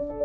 Hello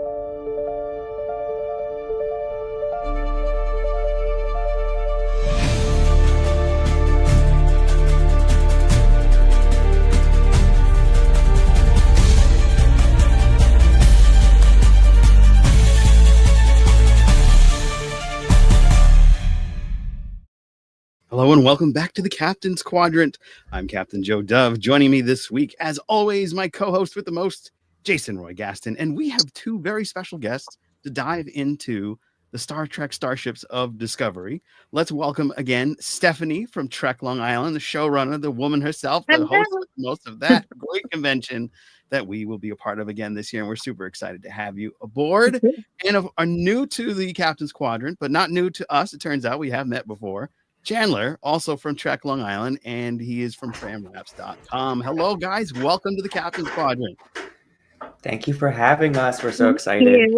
and welcome back to the Captain's Quadrant. I'm Captain Joe Dove. Joining me this week, as always, my co-host with the most, Jason Roy Gaston. And we have two very special guests to dive into the Star Trek Starships of Discovery. Let's welcome again Stephanie from Trek Long Island, the showrunner, the woman herself, the host with most of that great convention that we will be a part of again this year. And we're super excited to have you aboard. And are new to the Captain's Quadrant, but not new to us. It turns out we have met before. Chandler, also from Trek Long Island, and he is from tramraps.com. Hello, guys. Welcome to the Captain's Quadrant. Thank you for having us. We're so excited.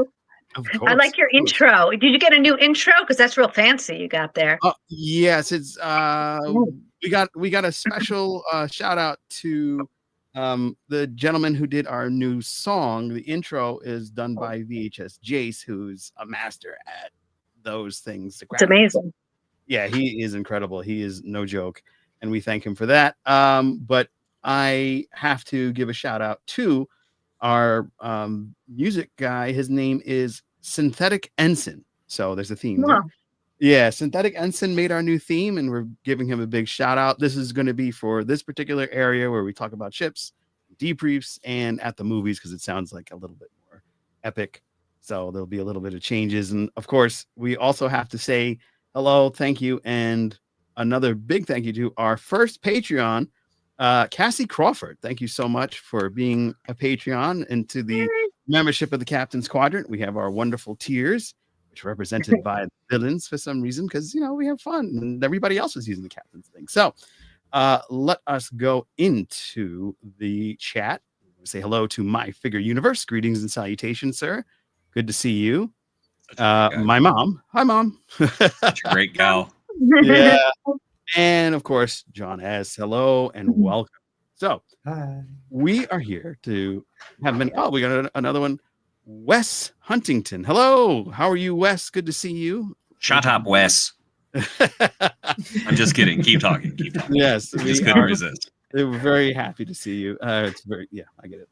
Of course, I like your intro. Did you get a new intro? Because that's real fancy you got there. Yes, it's we got a special shout out to the gentleman who did our new song. The intro is done by VHS Jace, who's a master at those things. It's amazing. Yeah, he is incredible. He is no joke, and we thank him for that. But I have to give a shout out to our music guy. His name is Synthetic Ensign. So there's a theme. Wow. Yeah, Synthetic Ensign made our new theme, and we're giving him a big shout out. This is going to be for this particular area where we talk about ships, debriefs, and at the movies, because it sounds like a little bit more epic. So there'll be a little bit of changes. And of course, we also have to say hello, thank you, and another big thank you to our first Patreon, Cassie Crawford. Thank you so much for being a Patreon and to the membership of the Captain's Quadrant. We have our wonderful tiers, which are represented by villains for some reason, because, you know, we have fun and everybody else is using the Captain's thing. So let us go into the chat. Say hello to My Figure Universe. Greetings and salutations, sir. Good to see you. My mom. Hi, Mom. Such a great gal. Yeah. And of course, John S. Hello and welcome. So we are here to have many. Oh, we got another one. Wes Huntington. Hello. How are you, Wes? Good to see you. Shut up, Wes. I'm just kidding. Keep talking. Keep talking. Yes. We just couldn't resist. We're very happy to see you. It's very, yeah, I get it.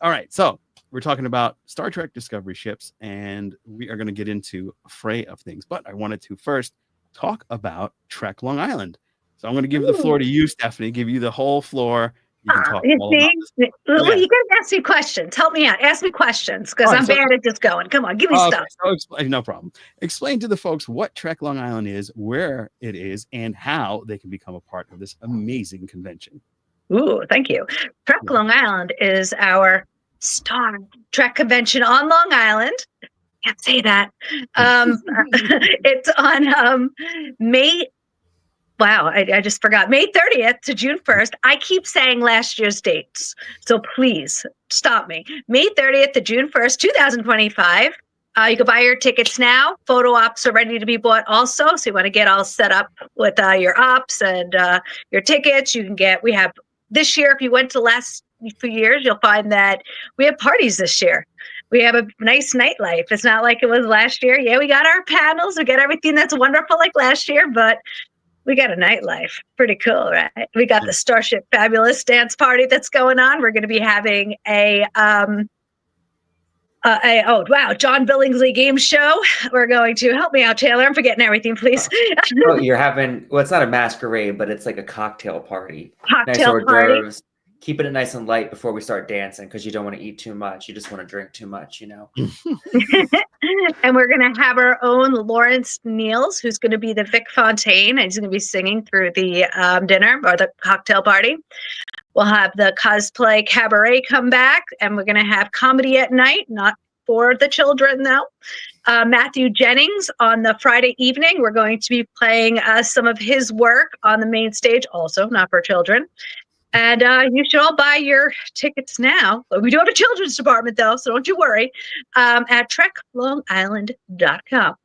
All right. So we're talking about Star Trek Discovery ships, and we are going to get into a fray of things. But I wanted to first talk about Trek Long Island. So I'm going to give the floor to you, Stephanie. Give you the whole floor. You can talk all about this. Well, you got to ask me questions. Help me out. Ask me questions, because I'm bad at just going. Come on, give me stuff. So no problem. Explain to the folks what Trek Long Island is, where it is, and how they can become a part of this amazing convention. Ooh, thank you. Trek Long Island is our Star Trek convention on Long Island. Can't say that. It's on May. Wow, I just forgot. May 30th to June 1st. I keep saying last year's dates, so please stop me. May 30th to June 1st, 2025. You can buy your tickets now. Photo ops are ready to be bought also, so you want to get all set up with your ops and your tickets. You can get. We have this year. If you went to last few years, you'll find that we have parties this year. We have a nice nightlife. It's not like it was last year. Yeah, we got our panels. We got everything that's wonderful like last year, but we got a nightlife. Pretty cool, right? We got the Starship Fabulous dance party that's going on. We're going to be having John Billingsley game show. We're going to help me out, Taylor. I'm forgetting everything, please. You're having, well, it's not a masquerade, but it's like a cocktail party. Cocktail nice hors party. d'oeuvres. Keeping it nice and light before we start dancing, because you don't want to eat too much. You just want to drink too much, you know. And we're going to have our own Lawrence Niels, who's going to be the Vic Fontaine, and he's going to be singing through the dinner or the cocktail party. We'll have the cosplay cabaret come back, and we're going to have comedy at night, not for the children, though. Matthew Jennings on the Friday evening. We're going to be playing some of his work on the main stage, also not for children. And you should all buy your tickets now. We do have a children's department, though, so don't you worry, at treklongisland.com.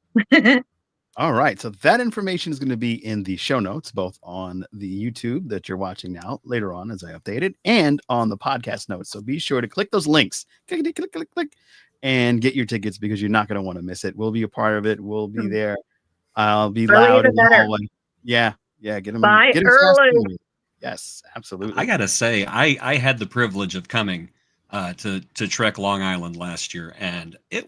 All right. So that information is going to be in the show notes, both on the YouTube that you're watching now later on as I update it and on the podcast notes. So be sure to click those links, click, click, click, click, and get your tickets because you're not going to want to miss it. We'll be a part of it. We'll be there. I'll be Earlier loud the in the better. hallway. Yeah. Yeah. Get them. Buy Get 'em early. fast. Yes, absolutely. I gotta say, I had the privilege of coming to Trek Long Island last year, and it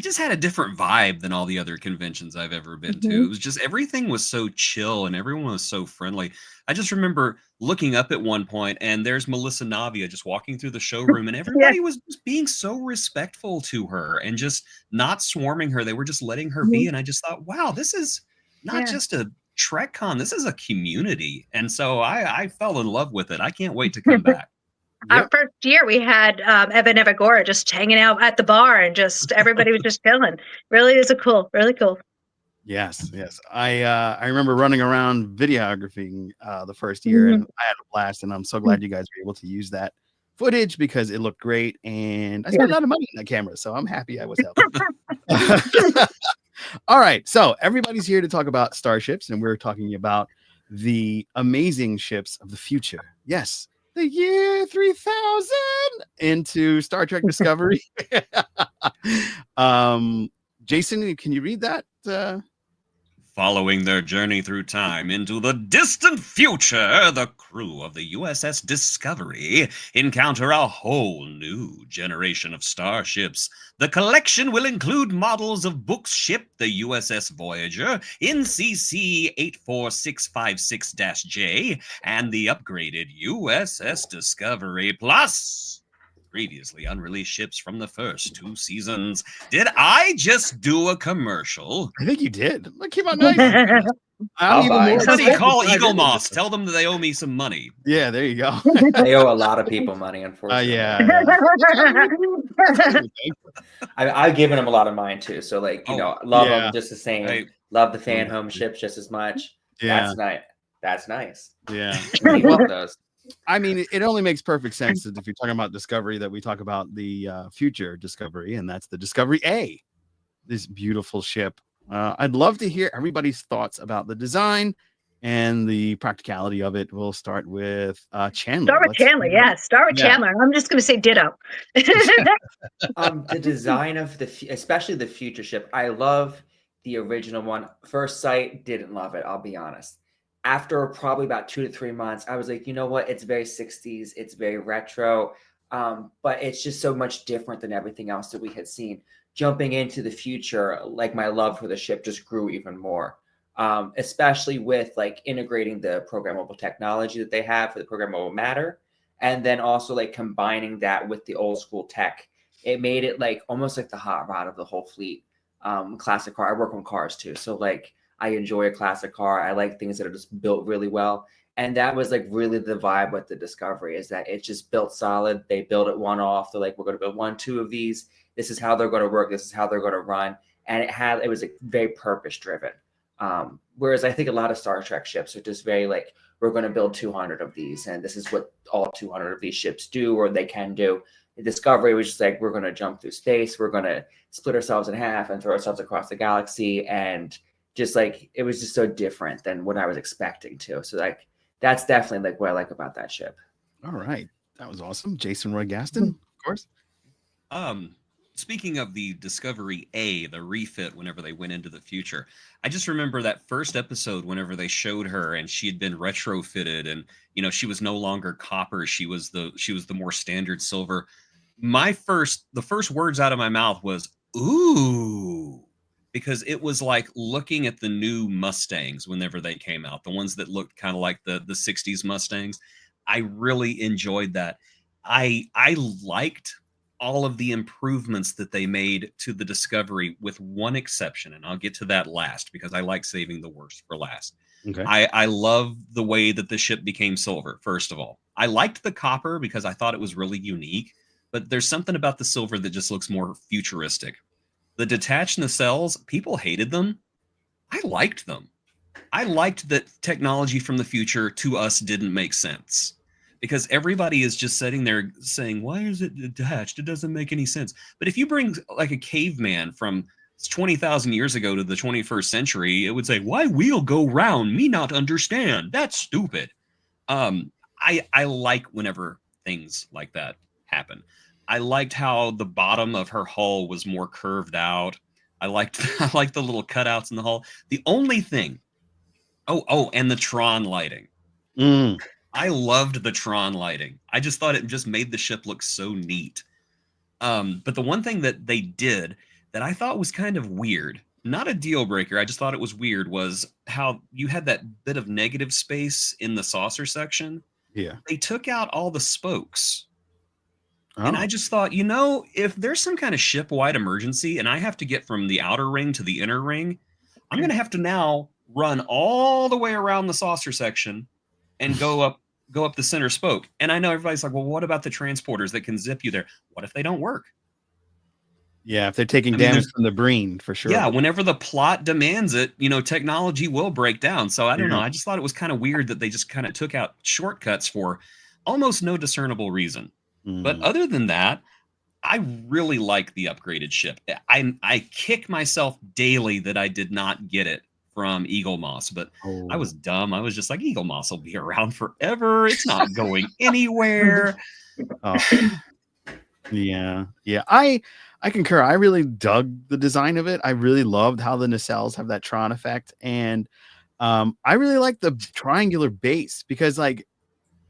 just had a different vibe than all the other conventions I've ever been to. It was just everything was so chill and everyone was so friendly. I just remember looking up at one point and there's Melissa Navia just walking through the showroom and everybody was just being so respectful to her and just not swarming her. They were just letting her be. And I just thought, wow, this is not just a TrekCon, this is a community. And so I fell in love with it. I can't wait to come back. Our first year, we had Evan Evagora just hanging out at the bar, and just everybody was just chilling. Really is really cool. Yes, yes. I remember running around videographing the first year, and I had a blast. And I'm so glad you guys were able to use that footage because it looked great, and I spent a lot of money on that camera, so I'm happy I was helping. All right, so everybody's here to talk about Starships, and we're talking about the amazing ships of the future. Yes. The year 3000 into Star Trek Discovery. Jason, can you read that? Following their journey through time into the distant future, the crew of the USS Discovery encounter a whole new generation of starships. The collection will include models of Book's ship, the USS Voyager, NCC 84656-J, and the upgraded USS Discovery, plus previously unreleased ships from the first 2 seasons. Did I just do a commercial? I think you did. Look, keep on nice. Somebody call Eagle Moss. Tell them that they owe me some money. Yeah, there you go. They owe a lot of people money, unfortunately. Yeah. I've given them a lot of mine too. So love them just the same. Love the fan home ships just as much. Yeah. That's nice. That's nice. Yeah. We love those. I mean, it only makes perfect sense that if you're talking about Discovery that we talk about the future Discovery, and that's the Discovery A, this beautiful ship. I'd love to hear everybody's thoughts about the design and the practicality of it. We'll start with Chandler. Start with Chandler. I'm just going to say ditto. The design of especially the future ship. I love the original one. First sight, didn't love it. I'll be honest. After probably about 2 to 3 months, I was like, you know what? It's very 60s. It's very retro. But it's just so much different than everything else that we had seen. Jumping into the future, like my love for the ship just grew even more, especially with like integrating the programmable technology that they have for the programmable matter. And then also like combining that with the old school tech. It made it like almost like the hot rod of the whole fleet. Classic car. I work on cars too. So like, I enjoy a classic car. I like things that are just built really well. And that was like really the vibe with the Discovery is that it's just built solid. They build it one off. They're like, we're going to build 1, 2 of these. This is how they're going to work. This is how they're going to run. And it was like very purpose driven. Whereas I think a lot of Star Trek ships are just very like, we're going to build 200 of these. And this is what all 200 of these ships do or they can do. The Discovery was just like, we're going to jump through space. We're going to split ourselves in half and throw ourselves across the galaxy. And just like it was just so different than what I was expecting to. So like that's definitely like what I like about that ship. All right. That was awesome. Jason Roy Gaston, of course. Speaking of the Discovery A, the refit whenever they went into the future, I just remember that first episode whenever they showed her and she had been retrofitted and she was no longer copper, she was the more standard silver. The first words out of my mouth was ooh. Because it was like looking at the new Mustangs whenever they came out, the ones that looked kind of like the 60s Mustangs. I really enjoyed that. I liked all of the improvements that they made to the Discovery with one exception, and I'll get to that last because I like saving the worst for last. Okay. I love the way that the ship became silver, first of all. I liked the copper because I thought it was really unique, but there's something about the silver that just looks more futuristic. The detached nacelles, people hated them. I liked them. I liked that technology from the future to us didn't make sense because everybody is just sitting there saying, why is it detached? It doesn't make any sense. But if you bring like a caveman from It's 20,000 years ago to the 21st century. It would say, "Why wheel go round? Me not understand. That's stupid." I like whenever things like that happen. I liked how the bottom of her hull was more curved out. I liked I liked the little cutouts in the hull. The only thing, and the Tron lighting. Mm. I loved the Tron lighting. I just thought it just made the ship look so neat. But the one thing that they did that I thought was kind of weird, not a deal breaker, I just thought it was weird, was how you had that bit of negative space in the saucer section. Yeah. They took out all the spokes. And Oh. I just thought, if there's some kind of ship-wide emergency and I have to get from the outer ring to the inner ring, I'm going to have to now run all the way around the saucer section and go up the center spoke. And I know everybody's like, well, what about the transporters that can zip you there? What if they don't work? Yeah, if they're taking damage from the brine, for sure. Yeah, whenever the plot demands it, technology will break down. So I don't know. Yeah. I just thought it was kind of weird that they just kind of took out shortcuts for almost no discernible reason. But other than that, I really like the upgraded ship. I kick myself daily that I did not get it from Eagle Moss, but I was dumb. I was just like, Eagle Moss will be around forever. It's not going anywhere. Yeah. I concur. I really dug the design of it. I really loved how the nacelles have that Tron effect, and I really like the triangular base because, like,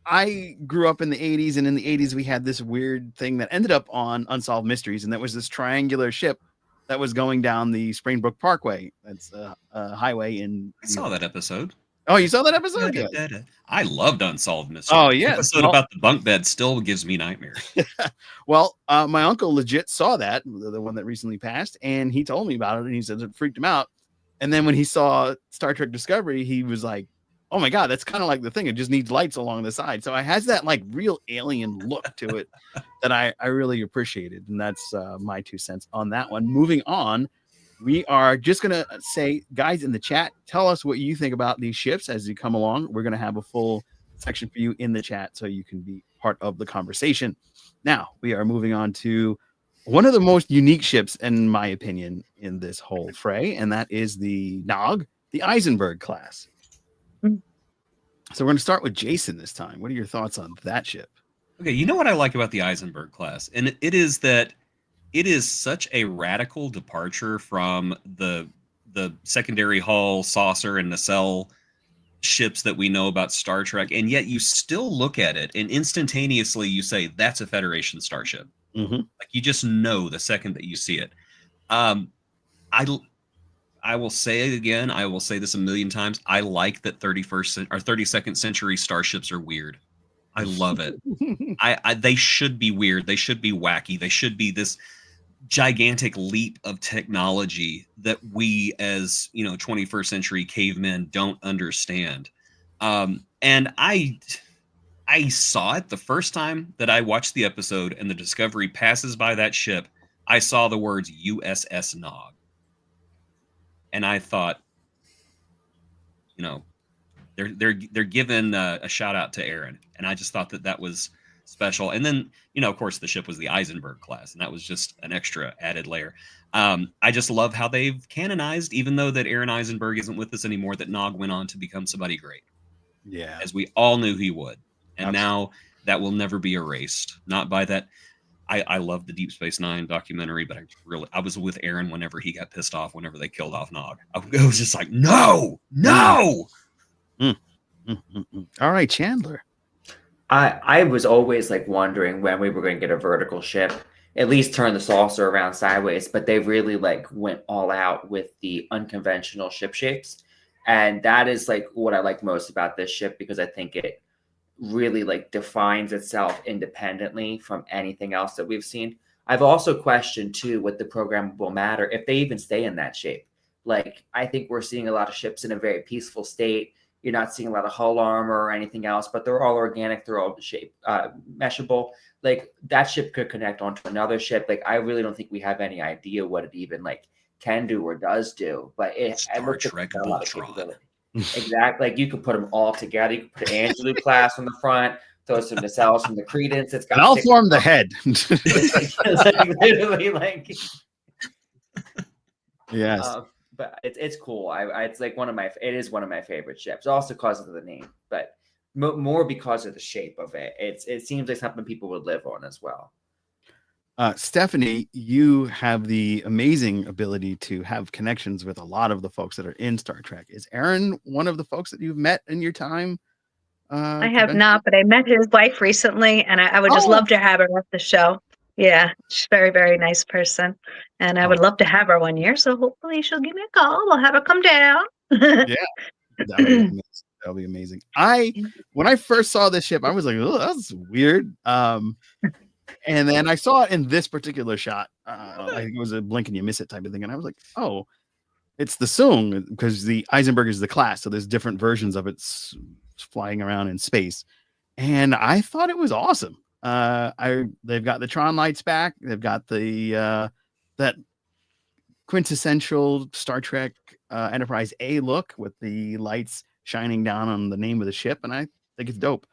I grew up in the 80s, and in the 80s we had this weird thing that ended up on Unsolved Mysteries, and that was this triangular ship that was going down the Springbrook Parkway. That's a highway in. I saw that episode. Oh, you saw that episode? Good. I loved Unsolved Mysteries. Oh, yeah. The episode about the bunk bed still gives me nightmares. Well, my uncle legit saw that, the one that recently passed, and he told me about it, and he said it freaked him out. And then when he saw Star Trek Discovery, he was like, oh my God, that's kind of like the thing. It just needs lights along the side. So it has that like real alien look to it that I really appreciated. And that's my 2 cents on that one. Moving on, we are just going to say, guys in the chat, tell us what you think about these ships as you come along. We're going to have a full section for you in the chat so you can be part of the conversation. Now we are moving on to one of the most unique ships, in my opinion, in this whole fray. And that is the Nog, the Eisenberg class. So we're going to start with Jason this time. What are your thoughts on that ship? Okay, you know what I like about the Eisenberg class? And it is that it is such a radical departure from the secondary hull, saucer, and nacelle ships that we know about Star Trek. And yet you still look at it and instantaneously you say, that's a Federation starship. Mm-hmm. Like you just know the second that you see it. I will say it again. I will say this a million times. I like that 31st or 32nd century starships are weird. I love it. They should be weird. They should be wacky. They should be this gigantic leap of technology that we as 21st century cavemen don't understand. And I saw it the first time that I watched the episode and the Discovery passes by that ship. I saw the words USS Nog. And I thought, they're giving a shout out to Aaron, and I just thought that was special. And then, of course, the ship was the Eisenberg class, and that was just an extra added layer. I just love how they've canonized, even though that Aaron Eisenberg isn't with us anymore, that Nog went on to become somebody great. Yeah, as we all knew he would, and Absolutely. Now that will never be erased. Not by that. I love the Deep Space Nine documentary, but I was with Aaron whenever he got pissed off whenever they killed off Nog. I was just like, no. All right, Chandler. I was always like wondering when we were going to get a vertical ship, at least turn the saucer around sideways, but they really like went all out with the unconventional ship shapes. And that is like what I like most about this ship, because I think it really like defines itself independently from anything else that we've seen. I've also questioned too what the programmable matter, if they even stay in that shape. Like, I think we're seeing a lot of ships in a very peaceful state. You're not seeing a lot of hull armor or anything else, but they're all organic. They're all meshable. Like, that ship could connect onto another ship. Like, I really don't think we have any idea what it even like can do or does do, but it looks like a lot of capability. Exactly. Like, you could put them all together. You could put an Angelou class on the front, throw some nacelles from the Credence. It's got. And I'll form the head. It's like literally like. Yes. But it's cool. It's like it is one of my favorite ships, also because of the name, but more because of the shape of it. It seems like something people would live on as well. Stephanie, you have the amazing ability to have connections with a lot of the folks that are in Star Trek. Is Aaron one of the folks that you've met in your time? I have not, but I met his wife recently, and I would just love to have her at the show. Yeah, she's a very, very nice person, and I would love to have her one year. So hopefully she'll give me a call. We'll have her come down. Yeah, that'll be amazing. That'll be amazing. When I first saw this ship, I was like, "Oh, that's weird." And then I saw it in this particular shot. I think it was a blink and you miss it type of thing, and I was like, "Oh, it's the Soong," because the Eisenberg is the class, so there's different versions of it flying around in space, and I thought it was awesome. They've got the Tron lights back. They've got the that quintessential Star Trek Enterprise A look with the lights shining down on the name of the ship, and I think it's dope.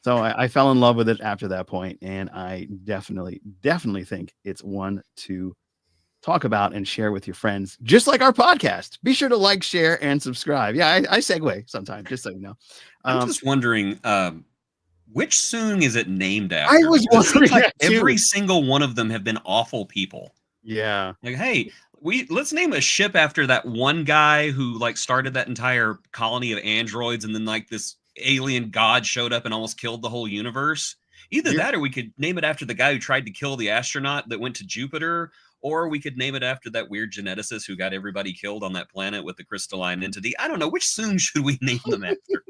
So I fell in love with it after that point, and I definitely think it's one to talk about and share with your friends, just like our podcast. Be sure to like, share, and subscribe. Yeah, I segue sometimes, just so you know. I'm just wondering, which Soong is it named after? I was wondering like that too. every single one of them have been awful people. Yeah. Like, hey, let's name a ship after that one guy who like started that entire colony of androids, and then like this alien god showed up and almost killed the whole universe. Either that, or we could name it after the guy who tried to kill the astronaut that went to Jupiter, or we could name it after that weird geneticist who got everybody killed on that planet with the crystalline entity. I don't know. Which Soong should we name them after?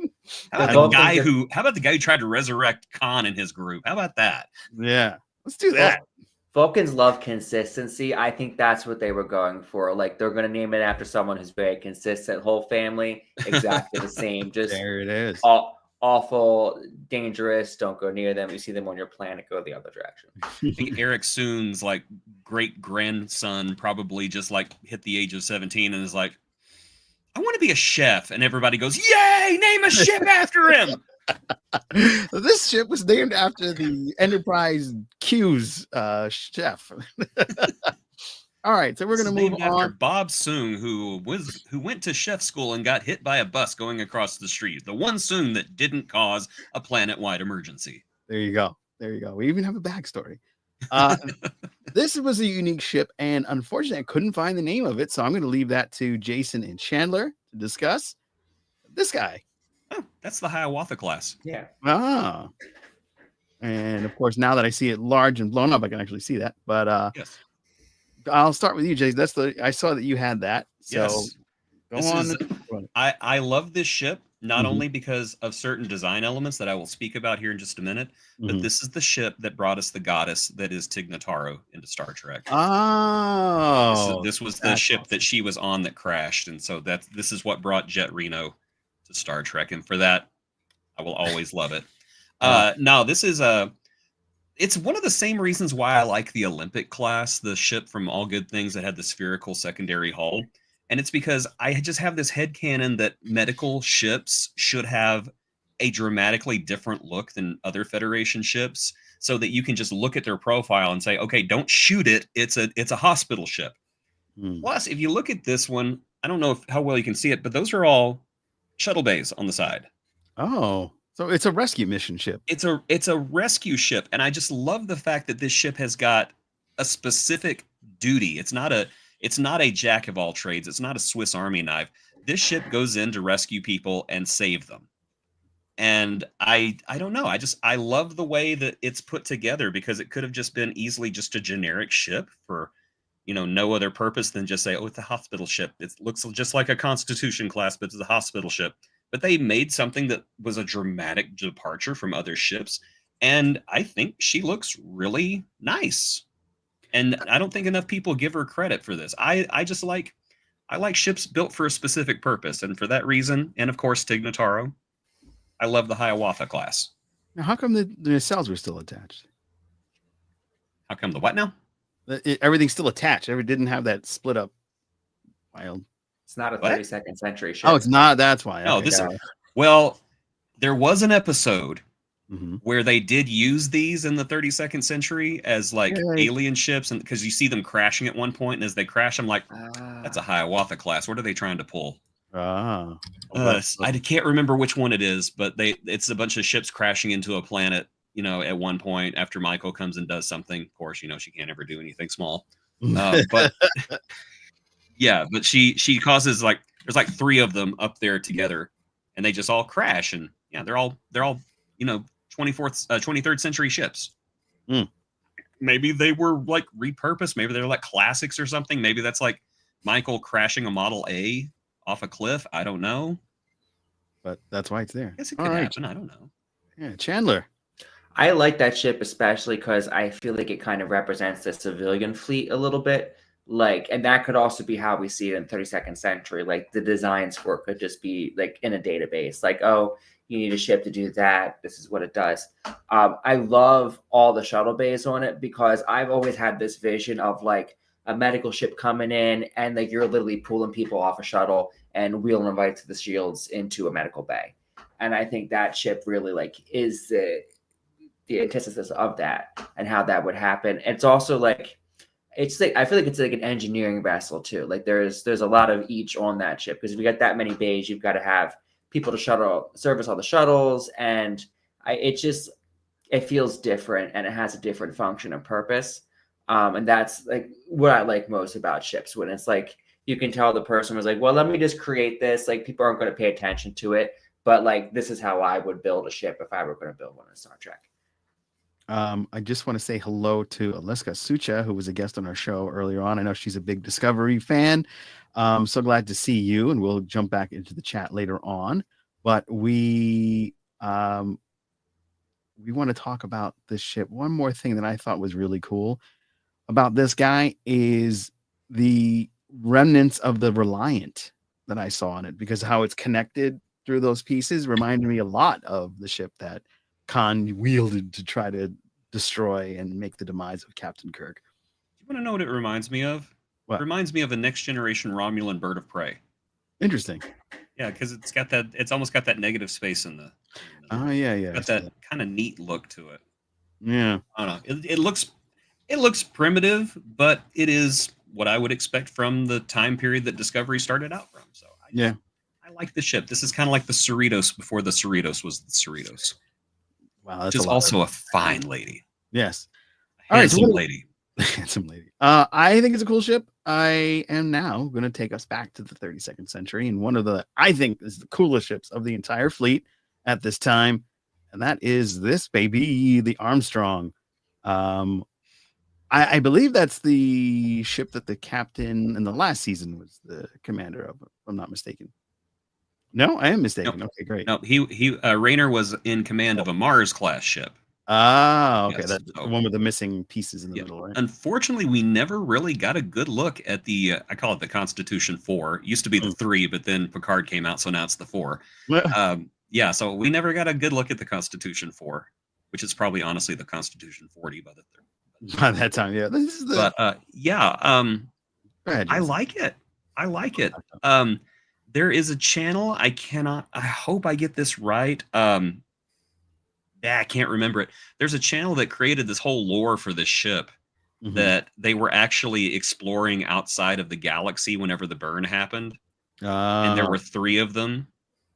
How about the guy who tried to resurrect Khan and his group? How about that? Yeah, let's do that. Vulcans love consistency. I think that's what they were going for. Like, they're going to name it after someone who's very consistent. Whole family, exactly the same. Just there it is. Awful, dangerous. Don't go near them. You see them on your planet, go the other direction. I think Eric Soon's like great grandson probably just like hit the age of 17 and is like, I want to be a chef. And everybody goes, yay, name a ship after him. This ship was named after the Enterprise Q's chef. All right, so we're going to move on. After Bob Soong, who went to chef school and got hit by a bus going across the street. The one Soong that didn't cause a planet-wide emergency. There you go. We even have a backstory. This was a unique ship, and unfortunately, I couldn't find the name of it, so I'm going to leave that to Jason and Chandler to discuss. This guy. Oh, that's the Hiawatha class. Yeah. Ah. And of course, now that I see it large and blown up, I can actually see that. But yes. I'll start with you, Jason. I saw that you had that. So yes. go on. I love this ship, not only because of certain design elements that I will speak about here in just a minute, but this is the ship that brought us the goddess that is Tig Notaro into Star Trek. Oh. This was the ship that she was on that crashed. And so this is what brought Jet Reno to Star Trek. And for that, I will always love it. Now, this is it's one of the same reasons why I like the Olympic class, the ship from All Good Things that had the spherical secondary hull. And it's because I just have this headcanon that medical ships should have a dramatically different look than other Federation ships, so that you can just look at their profile and say, okay, don't shoot it. It's a hospital ship. Plus, if you look at this one, I don't know how well you can see it, but those are all shuttle bays on the side. Oh, so it's a rescue mission ship. It's a rescue ship, and I just love the fact that this ship has got a specific duty. It's not a jack of all trades. It's not a Swiss Army knife. This ship goes in to rescue people and save them. And I don't know. I love the way that it's put together, because it could have just been easily just a generic ship for, no other purpose than just say, oh, it's a hospital ship. It looks just like a Constitution class, but it's a hospital ship. But they made something that was a dramatic departure from other ships. And I think she looks really nice. And I don't think enough people give her credit for this. I like ships built for a specific purpose. And for that reason, and of course, Tig Notaro, I love the Hiawatha class. Now, how come the nacelles were still attached? How come the what now? Everything's still attached. It didn't have that split up. Wild. It's not a 32nd century ship. Oh, it's not. That's why. No, well, there was an episode Mhm. where they did use these in the 32nd century as like Yeah. alien ships, and because you see them crashing at one point, and as they crash, I'm like, that's a Ah, Hiawatha class. What are they trying to pull? Ah. I'm glad- I can't remember which one it is, but it's a bunch of ships crashing into a planet, at one point after Michael comes and does something. Of course, she can't ever do anything small. But yeah, but she causes like there's like three of them up there together, and they just all crash, and yeah, they're all 23rd century ships. Mm. Maybe they were like repurposed. Maybe they're like classics or something. Maybe that's like Michael crashing a Model A off a cliff. I don't know. But that's why it's there. I guess it All could right. happen. I don't know. Yeah, Chandler. I like that ship especially because I feel like it kind of represents the civilian fleet a little bit. Like, and that could also be how we see it in 32nd century. Like the designs for it could just be like in a database. Like, oh, you need a ship to do that. This is what it does. I love all the shuttle bays on it because I've always had this vision of like a medical ship coming in and like you're literally pulling people off a shuttle and wheeling them right to the shields into a medical bay. And I think that ship really like is the antithesis of that and how that would happen. It's also like it's like I feel like it's like an engineering vessel too. Like there's a lot of each on that ship because if you got that many bays, you've got to have people to service all the shuttles, and it feels different and it has a different function and purpose. And that's like what I like most about ships when it's like you can tell the person was like, well, let me just create this. Like people aren't going to pay attention to it, but like this is how I would build a ship if I were going to build one in Star Trek. I just want to say hello to Aliska Sucha, who was a guest on our show earlier on. I know she's a big Discovery fan. So glad to see you, and we'll jump back into the chat later on. But we want to talk about this ship. One more thing that I thought was really cool about this guy is the remnants of the Reliant that I saw on it, because how it's connected through those pieces reminded me a lot of the ship that Khan wielded to try to destroy and make the demise of Captain Kirk. You want to know what it reminds me of? What? It reminds me of a Next Generation Romulan bird of prey. Interesting. Yeah, because it's almost got that negative space in the. Oh yeah. Got that kind of neat look to it. Yeah. I don't know. It looks primitive, but it is what I would expect from the time period that Discovery started out from. So I like the ship. This is kind of like the Cerritos before the Cerritos was the Cerritos. Wow, that's Which is also a fine lady. Yes. A handsome lady. Handsome lady. I think it's a cool ship. I am now going to take us back to the 32nd century, and one of the I think is the coolest ships of the entire fleet at this time, and that is this baby, the Armstrong. I believe that's the ship that the captain in the last season was the commander of, if I'm not mistaken. No, I am mistaken. Nope. Okay, great. No, Rayner was in command of a Mars class ship. Ah, okay. Yes, That's the one with the missing pieces in the middle, right? Unfortunately, we never really got a good look at the, I call it the Constitution 4. It used to be the 3, but then Picard came out, so now it's the 4. So we never got a good look at the Constitution 4, which is probably honestly the Constitution 40 by the third. By that time, yeah. This is the... Go ahead, I like it. There is a channel, I hope I get this right. I can't remember it. There's a channel that created this whole lore for this ship that they were actually exploring outside of the galaxy whenever the burn happened. And there were 3 of them,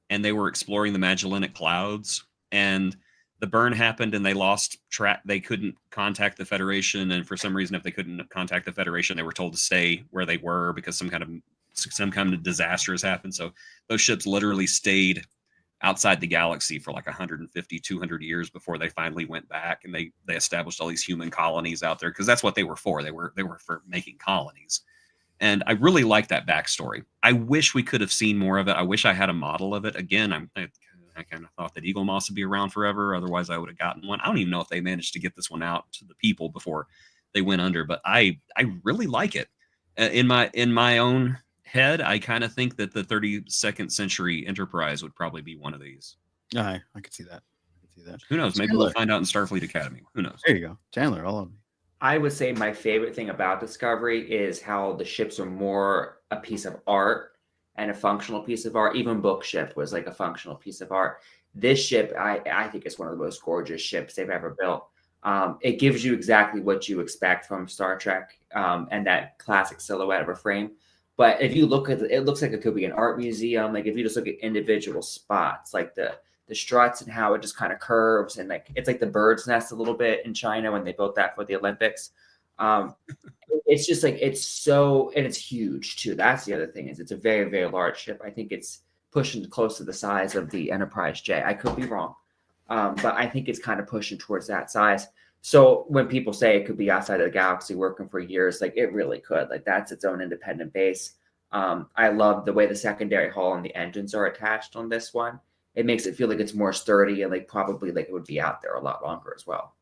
and they were exploring the Magellanic Clouds. And the burn happened, and they lost track. They couldn't contact the Federation, and for some reason, if they couldn't contact the Federation, they were told to stay where they were because some kind of disaster has happened. So those ships literally stayed outside the galaxy for like 150, 200 years before they finally went back, and they established all these human colonies out there because that's what they were for. They were for making colonies. And I really like that backstory. I wish we could have seen more of it. I wish I had a model of it. Again, I kind of thought that Eagle Moss would be around forever. Otherwise, I would have gotten one. I don't even know if they managed to get this one out to the people before they went under, but I really like it. In my own head, I kind of think that the 32nd century Enterprise would probably be one of these. I could see that. Who knows? Maybe we'll find out in Starfleet Academy. Who knows? There you go. Chandler, all of you. I would say my favorite thing about Discovery is how the ships are more a piece of art and a functional piece of art. Even Book Ship was like a functional piece of art. This ship, I think is one of the most gorgeous ships they've ever built. It gives you exactly what you expect from Star Trek, and that classic silhouette of a frame. But if you look at it, it looks like it could be an art museum. Like if you just look at individual spots, like the struts and how it just kind of curves, and like it's like the bird's nest a little bit in China when they built that for the Olympics. It's just like it's so, and it's huge too. That's the other thing, is it's a very, very large ship. I think it's pushing close to the size of the Enterprise J. I could be wrong, but I think it's kind of pushing towards that size. So when people say it could be outside of the galaxy working for years, like it really could. Like that's its own independent base. I love the way the secondary hull and the engines are attached on this one. It makes it feel like it's more sturdy, and like probably like it would be out there a lot longer as well.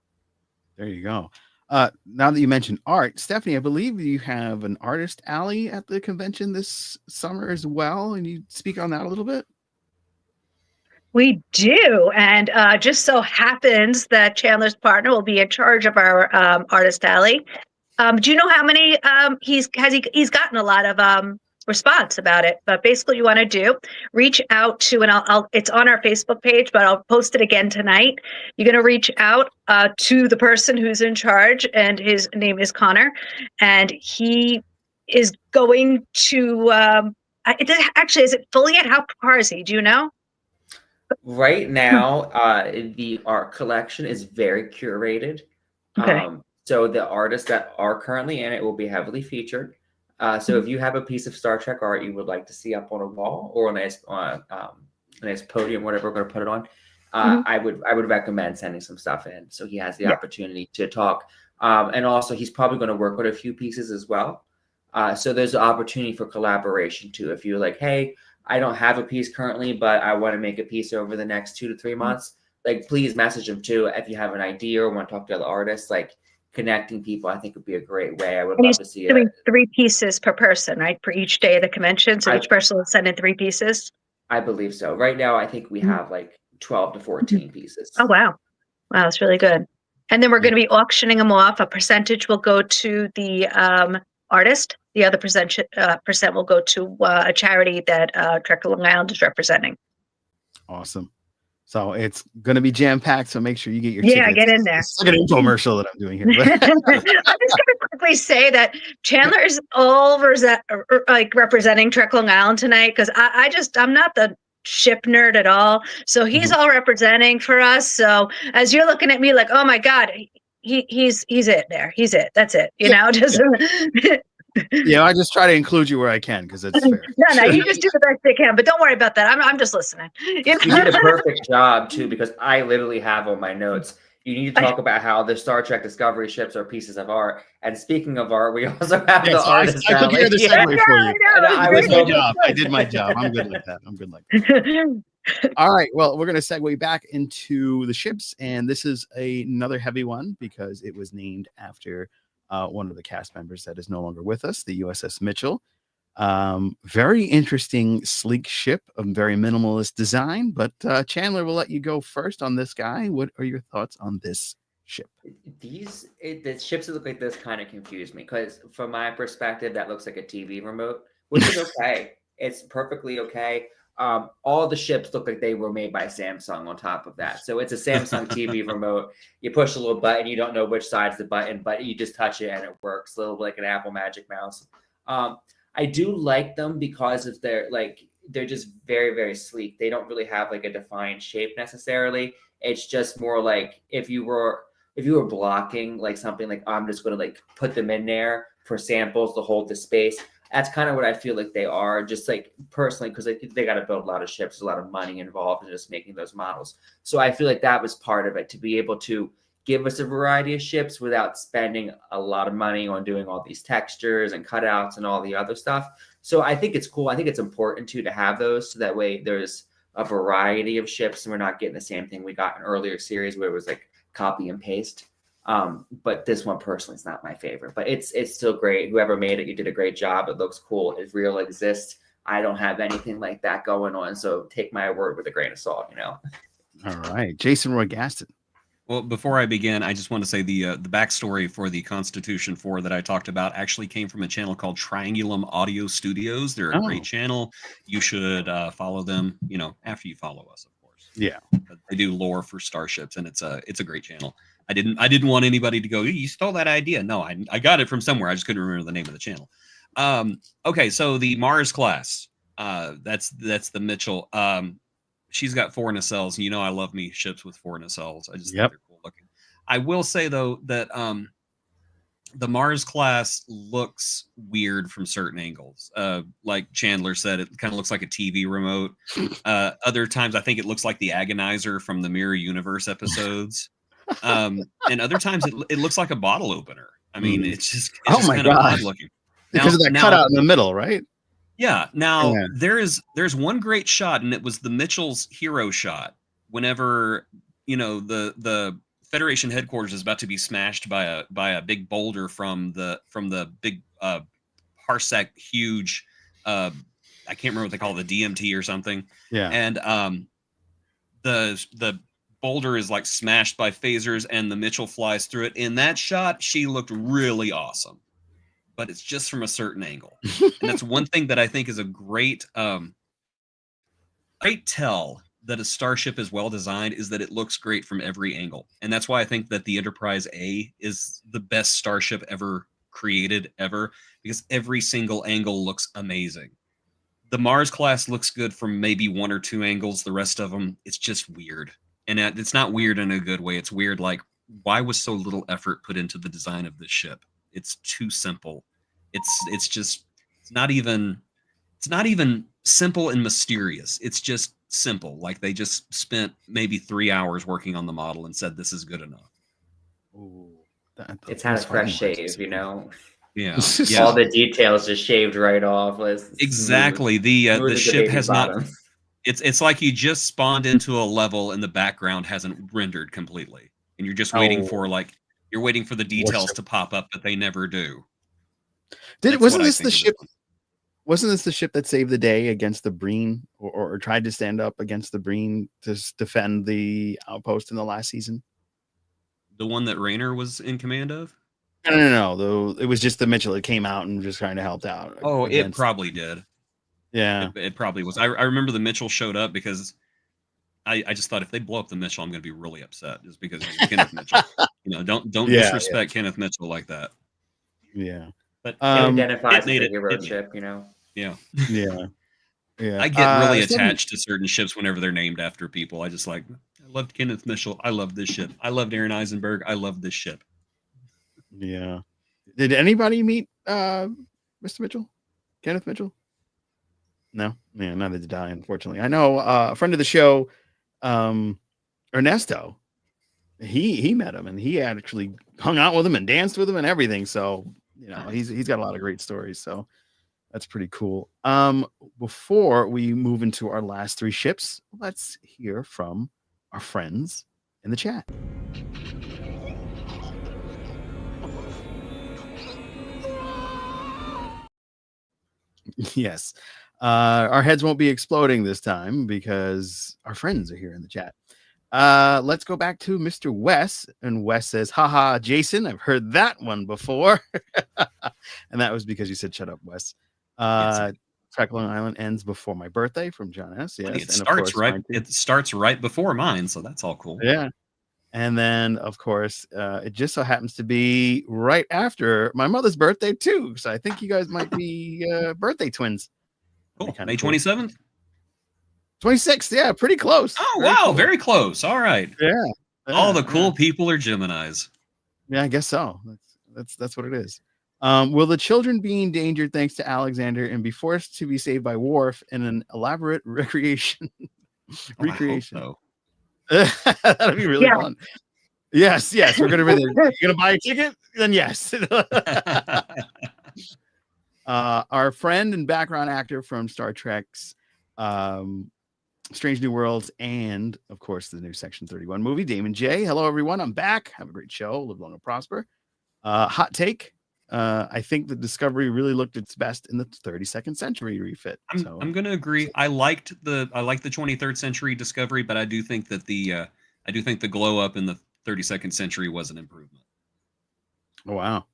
There you go. Now that you mentioned art, Stephanie, I believe you have an artist alley at the convention this summer as well. And you speak on that a little bit? We do, and just so happens that Chandler's partner will be in charge of our artist alley. Do you know how many he's gotten a lot of response about it? But basically, you want to do reach out to, and I'll it's on our Facebook page, but I'll post it again tonight. You're going to reach out to the person who's in charge, and his name is Connor, and he is going to. Actually, is it fully at how far is he? Do you know? Right now, the art collection is very curated. Okay. So the artists that are currently in it will be heavily featured. So if you have a piece of Star Trek art you would like to see up on a wall or a nice podium, whatever we're going to put it on, I would recommend sending some stuff in, so he has the opportunity to talk. And also, he's probably going to work with a few pieces as well. So there's an opportunity for collaboration too. If you're like, hey, I don't have a piece currently, but I want to make a piece over the next 2 to 3 months, like please message him too. If you have an idea or want to talk to other artists, like connecting people, I think would be a great way. I would love to see it. Doing 3 pieces per person, right? For each day of the convention. So each person will send in 3 pieces. I believe so. Right now, I think we have like 12 to 14 pieces. Oh, wow. Wow, that's really good. And then we're going to be auctioning them off. A percentage will go to the artist. The other percent will go to a charity that Trek Long Island is representing. Awesome. So it's going to be jam-packed, so make sure you get your tickets. Yeah, get in there. It's like an infomercial that I'm doing here. I'm just going to quickly say that Chandler is all representing Trek Long Island tonight, because I'm not the ship nerd at all. So he's all representing for us. So as you're looking at me like, oh my God, he's it there. He's it. That's it. You know, just Yeah, I just try to include you where I can because it's fair. No, you just do the best you can, but don't worry about that. I'm just listening. You did a perfect job too, because I literally have on my notes. You need to talk about how the Star Trek Discovery ships are pieces of art. And speaking of art, we also have the artist. I took care of the segue for you. I did my job. I'm good like that. All right. Well, we're going to segue back into the ships, and this is another heavy one because it was named after one of the cast members that is no longer with us, the USS Mitchell. Very interesting, sleek ship, a very minimalist design. But Chandler, we'll let you go first on this guy. What are your thoughts on this ship? The ships that look like this kind of confuse me, because from my perspective, that looks like a TV remote, which is okay. It's perfectly okay. All the ships look like they were made by Samsung on top of that. So it's a Samsung TV remote. You push a little button, you don't know which side's the button, but you just touch it and it works. A little like an Apple Magic Mouse. I do like them because of they're just very, very sleek. They don't really have like a defined shape necessarily. It's just more like if you were blocking like something, like I'm just going to like put them in there for samples to hold the space. That's kind of what I feel like they are, just like personally, because they got to build a lot of ships, a lot of money involved in just making those models. So I feel like that was part of it, to be able to give us a variety of ships without spending a lot of money on doing all these textures and cutouts and all the other stuff. So I think it's cool. I think it's important too to have those, so that way there's a variety of ships and we're not getting the same thing we got in earlier series where it was like copy and paste. But this one personally is not my favorite, but it's still great. Whoever made it, you did a great job. It looks cool. It real exists. I don't have anything like that going on, so take my word with a grain of salt, you know. All right, Jason Roy Gaston. Well, before I begin, I just want to say the backstory for the Constitution 4 that I talked about actually came from a channel called Triangulum Audio Studios. They're a great channel. You should follow them, after you follow us, of course. course. Yeah. They do lore for Starships, and it's a great channel. I didn't want anybody to go, you stole that idea. No, I got it from somewhere. I just couldn't remember the name of the channel. Okay, so the Mars class, that's the Mitchell. She's got 4 nacelles. You know I love me ships with 4 nacelles. I just think they're cool looking. I will say though that the Mars class looks weird from certain angles. Like Chandler said, it kind of looks like a TV remote. Other times, I think it looks like the Agonizer from the Mirror Universe episodes. And other times, it looks like a bottle opener. I mean, it's just kind of odd looking. Because of that cutout in the middle, right? Yeah. Now there's one great shot, and it was the Mitchell's hero shot. Whenever the Federation headquarters is about to be smashed by a big boulder from the big parsec huge I can't remember what they call it, the DMT or something. Yeah. And the boulder is like smashed by phasers, and the Mitchell flies through it. In that shot, she looked really awesome, but it's just from a certain angle. And that's one thing that I think is a great tell that a starship is well designed, is that it looks great from every angle. And that's why I think that the Enterprise A is the best starship ever created ever, because every single angle looks amazing. The Mars class looks good from maybe 1 or 2 angles. The rest of them, it's just weird. And it's not weird in a good way. It's weird like, why was so little effort put into the design of this ship? It's too simple. It's not even simple and mysterious. It's just simple. Like they just spent maybe 3 hours working on the model and said this is good enough. Ooh, it's had a fresh shave, Yeah. All the details just shaved right off. Exactly. The ship has bottom. not. It's like you just spawned into a level and the background hasn't rendered completely, and you're just waiting for the details to pop up, but they never do. Wasn't this the ship? Wasn't this the ship that saved the day against the Breen, or tried to stand up against the Breen to defend the outpost in the last season? The one that Rayner was in command of? No. It was just the Mitchell that came out and just kind of helped out. Oh, it probably did. Yeah, it probably was. I remember the Mitchell showed up because I just thought if they blow up the Mitchell, I'm going to be really upset, just because Kenneth Mitchell. Don't disrespect Kenneth Mitchell like that. Yeah. But it identifies as a hero ship, Yeah. Yeah. I get really attached to certain ships whenever they're named after people. I loved Kenneth Mitchell. I love this ship. I loved Aaron Eisenberg. I love this ship. Yeah. Did anybody meet Mr. Mitchell? Kenneth Mitchell? No. Yeah, neither did I, unfortunately. I know a friend of the show, Ernesto. He met him, and he actually hung out with him and danced with him and everything. So he's got a lot of great stories. So that's pretty cool. Before we move into our last 3 ships, let's hear from our friends in the chat. Yes. Our heads won't be exploding this time because our friends are here in the chat. Let's go back to Mr. Wes, and Wes says, haha, Jason, I've heard that one before. And that was because you said shut up, Wes. Trek Long Island ends before my birthday, from John S. Yes, it starts right before mine, so that's all cool. Yeah. And then, of course, it just so happens to be right after my mother's birthday, too. So I think you guys might be birthday twins. Cool. May 27th? 26th. Yeah, pretty close. Oh, wow. Cool. Very close. All right. Yeah. All the cool people are Geminis. Yeah, I guess so. That's what it is. Will the children be endangered thanks to Alexander and be forced to be saved by Worf in an elaborate recreation? So. That'd be really fun. Yes, we're gonna be there. You're gonna buy a ticket? Then yes. Our friend and background actor from Star Trek's Strange New Worlds and, of course, the new Section 31 movie, Damon J. Hello, everyone. I'm back. Have a great show. Live long and prosper. Hot take. I think the Discovery really looked its best in the 32nd century refit. I'm going to agree. I liked the 23rd century Discovery, but I do think that the glow up in the 32nd century was an improvement. Oh, wow.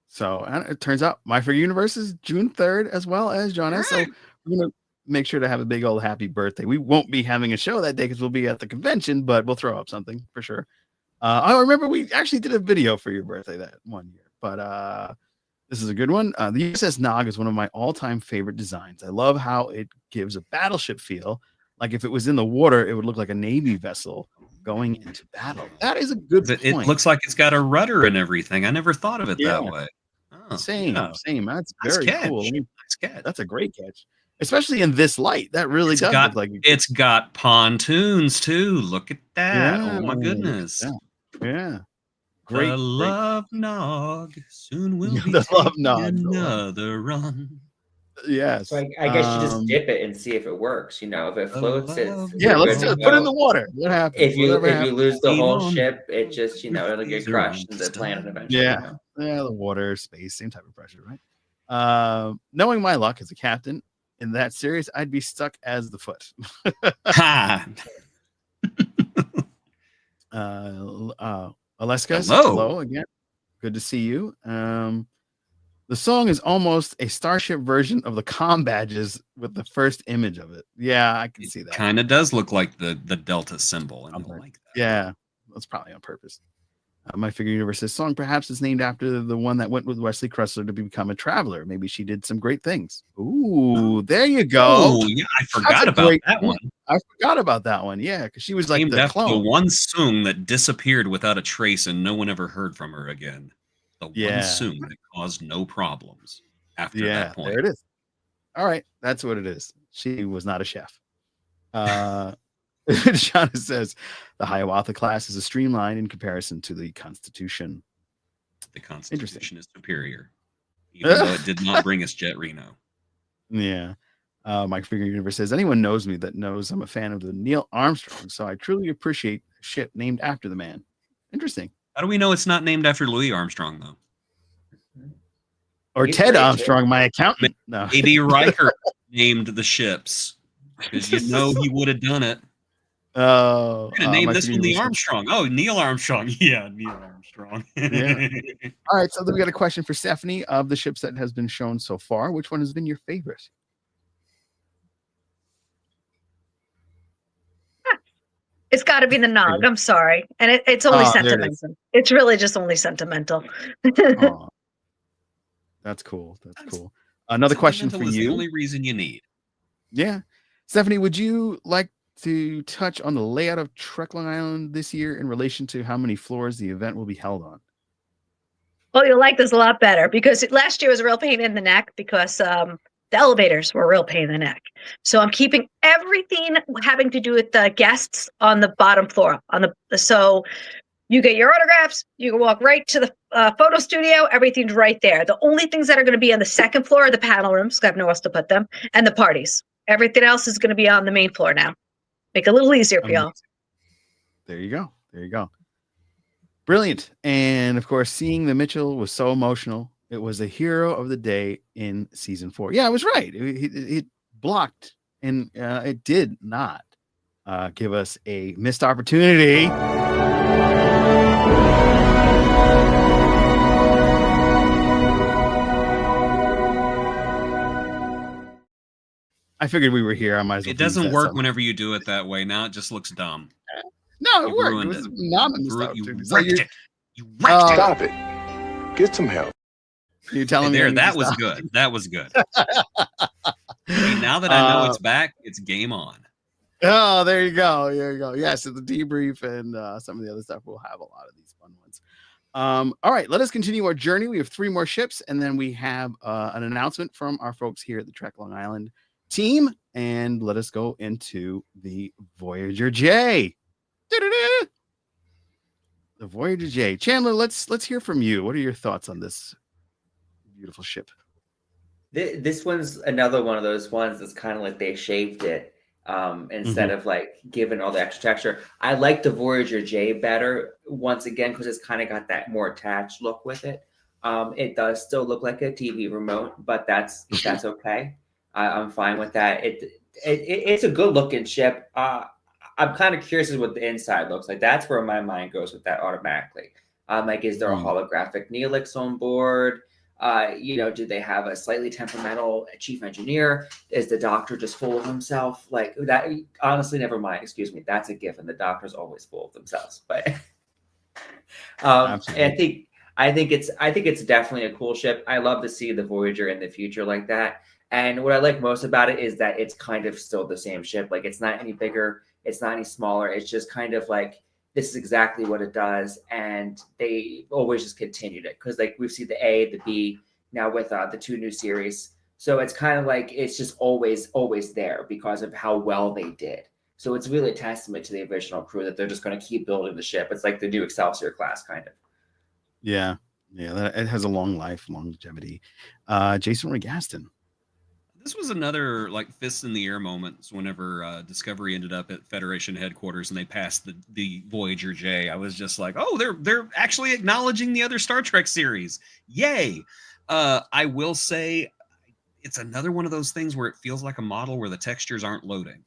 So it turns out My Fair Universe is June 3rd as well as John S. So we're make sure to have a big old happy birthday. We won't be having a show that day because we'll be at the convention, but we'll throw up something for sure. I remember we actually did a video for your birthday that one year, but this is a good one. The USS Nog is one of my all-time favorite designs. I love how it gives a battleship feel. Like if it was in the water, it would look like a Navy vessel going into battle. That is a good point. It looks like it's got a rudder and everything. I never thought of it that way. Oh, same. That's nice very catch. cool. Nice catch. That's a great catch, especially in this light. That really does look like it's got pontoons too. Look at that! Yeah, oh my goodness! Yeah, great. The love nog soon will be The love taking nog. another run. Yes. So I guess you just dip it and see if it works. You know, if it floats, it's let's put it in the water. What happens? If you lose the whole ship, it just it'll get crushed in the planet eventually. Yeah, the water, space, same type of pressure, right? Knowing my luck as a captain in that series, I'd be stuck as the foot. Alaska, hello again. Good to see you. The song is almost a Starship version of the comm badges with the first image of it. Yeah, I can see that. Kind of does look like the Delta symbol. And I like that. Yeah, that's probably on purpose. My Figure Universe's song perhaps is named after the one that went with Wesley Cressler to become a traveler. Maybe she did some great things. Ooh, there you go. Oh, yeah, I forgot about that one. I forgot about that one. Yeah, because she was like named the after clone. the one Soong that disappeared without a trace and no one ever heard from her again. The one Soong that caused no problems after that point. There it is. All right, that's what it is. She was not a chef. Shauna says the Hiawatha class is a streamline in comparison to the Constitution. The Constitution is superior, even though it did not bring us Jet Reno. Yeah. My Figure Universe says anyone knows me that knows I'm a fan of the Neil Armstrong, so I truly appreciate a ship named after the man. Interesting. How do we know it's not named after Louis Armstrong, though? Or Ted Armstrong, my accountant. No. Maybe Riker named the ships because you know he would have done it. Oh, name this one the Armstrong. Oh, Neil Armstrong. Yeah, Neil Armstrong. Yeah. All right, so then we got a question for Stephanie. Of the ships that has been shown so far, which one has been your favorite? It's got to be the Nog. I'm sorry, and it's only sentimental. It's really just only sentimental. That's cool. That's cool. Another question for you. The only reason you need. Yeah, Stephanie, would you like to touch on the layout of Trek Long Island this year in relation to how many floors the event will be held on? Well, you'll like this a lot better because last year was a real pain in the neck because the elevators were a real pain in the neck. So I'm keeping everything having to do with the guests on the bottom floor. So you get your autographs, you can walk right to the photo studio, everything's right there. The only things that are going to be on the second floor are the panel rooms, because I have nowhere else to put them, and the parties. Everything else is going to be on the main floor now. Make it a little easier for y'all. There you go. There you go. Brilliant. And of course, seeing the Mitchell was so emotional. It was a hero of the day in season 4. Yeah, I was right. It blocked, and it did not give us a missed opportunity. I figured we were here. I might as well. It doesn't work whenever you do it that way. Now it just looks dumb. No, it worked. It was not a missed opportunity. You wrecked it. Stop it. Get some help. You're telling me that was good. That was good. Now that I know it's back, it's game on. Oh, there you go. There you go. Yes, so the debrief and some of the other stuff. We'll have a lot of these fun ones. All right, let us continue our journey. We have 3 more ships, and then we have an announcement from our folks here at the Trek Long Island team, and let us go into the Voyager J. Da-da-da. The Voyager J. Chandler, let's hear from you. What are your thoughts on this beautiful ship? This one's another one of those ones that's kind of like they shaved it instead of like giving all the extra texture. I like the Voyager J better once again because it's kind of got that more attached look with it. It does still look like a TV remote, but that's okay. I'm fine with that. It's a good looking ship. I'm kind of curious as what the inside looks like. That's where my mind goes with that automatically. Like, is there a holographic Neelix on board? Do they have a slightly temperamental chief engineer? Is the doctor just full of himself? Like that, honestly, never mind. Excuse me. That's a given. The doctor's always full of themselves. But Absolutely. I think it's definitely a cool ship. I love to see the Voyager in the future like that. And what I like most about it is that it's kind of still the same ship. Like it's not any bigger, it's not any smaller. It's just kind of like this is exactly what it does, and they always just continued it because like we've seen the A, the B now with the 2 new series. So it's kind of like it's just always there because of how well they did. So it's really a testament to the original crew that they're just going to keep building the ship. It's like the new Excelsior class kind of. Yeah. It has a long life, longevity. Jason Roy Gaston. This was another like fist in the air moments whenever Discovery ended up at Federation headquarters and they passed the Voyager J. I was just like, oh, they're actually acknowledging the other Star Trek series. Yay! I will say it's another one of those things where it feels like a model where the textures aren't loading.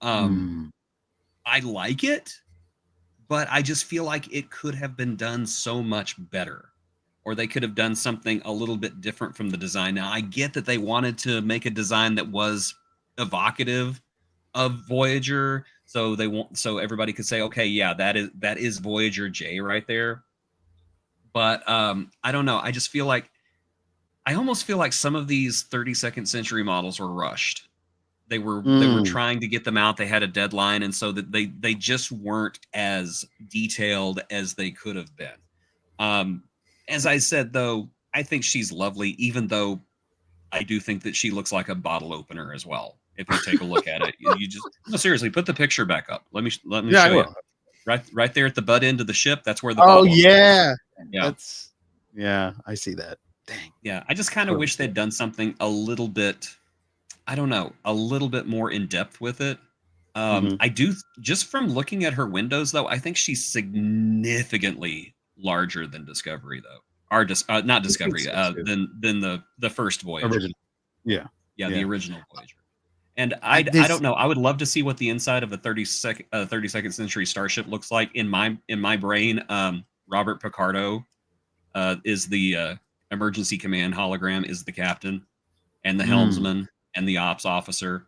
I like it, but I just feel like it could have been done so much better. Or they could have done something a little bit different from the design. Now, I get that they wanted to make a design that was evocative of Voyager, so everybody could say, okay, yeah, that is Voyager J right there. But I don't know. I almost feel like some of these 32nd century models were rushed. They were trying to get them out. They had a deadline, and so that they just weren't as detailed as they could have been. As I said, though, I think she's lovely, even though I do think that she looks like a bottle opener as well. If you take a look at it, you just seriously put the picture back up. Let me show you. Right there at the butt end of the ship. That's where the bottle yeah. Yeah. I see that. Dang. Yeah, I just kind of wish they'd done something a little bit, I don't know, a little bit more in depth with it. I do, just from looking at her windows, though, I think she's significantly larger than Discovery, though. Or not Discovery, than the first Voyager. Original. Yeah, the original Voyager. And I don't know. I would love to see what the inside of a 32nd century starship looks like. In my brain, Robert Picardo is the emergency command hologram, is the captain, and the helmsman and the ops officer.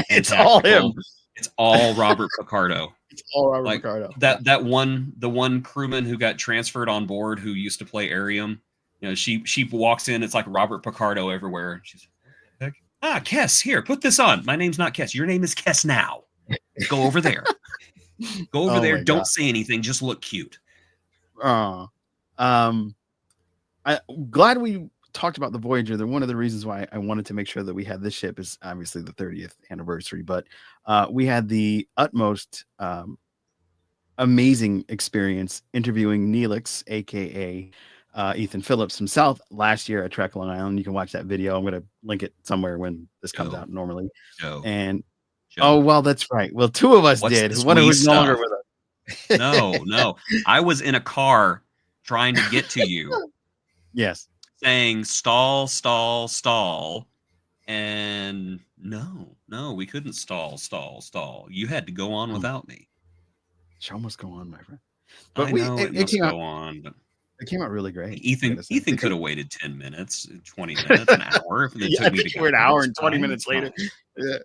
It's all him. It's all Robert Picardo. It's all Robert Picardo. The one crewman who got transferred on board who used to play Arium, she walks in, it's like Robert Picardo everywhere. She's like, what the heck? Kess, here, put this on. My name's not Kess. Your name is Kess now. Go over there. Go over there. Don't say anything. Just look cute. I'm glad we talked about the Voyager. One of the reasons why I wanted to make sure that we had this ship is obviously the 30th anniversary, but we had the utmost amazing experience interviewing Neelix, aka Ethan Phillips himself, last year at Trek Long Island. You can watch that video. I'm going to link it somewhere when this comes out normally. Oh, well, that's right. Well, 2 of us did. One who was no longer with us. No. I was in a car trying to get to you. Yes. Saying stall, stall, stall. And no, we couldn't stall. You had to go on without me. Show must go on, my friend. But it must go on. But it came out really great. Ethan could have waited 10 minutes, 20 minutes, an hour. If it took me to go an hour and 20 minutes later. Yeah.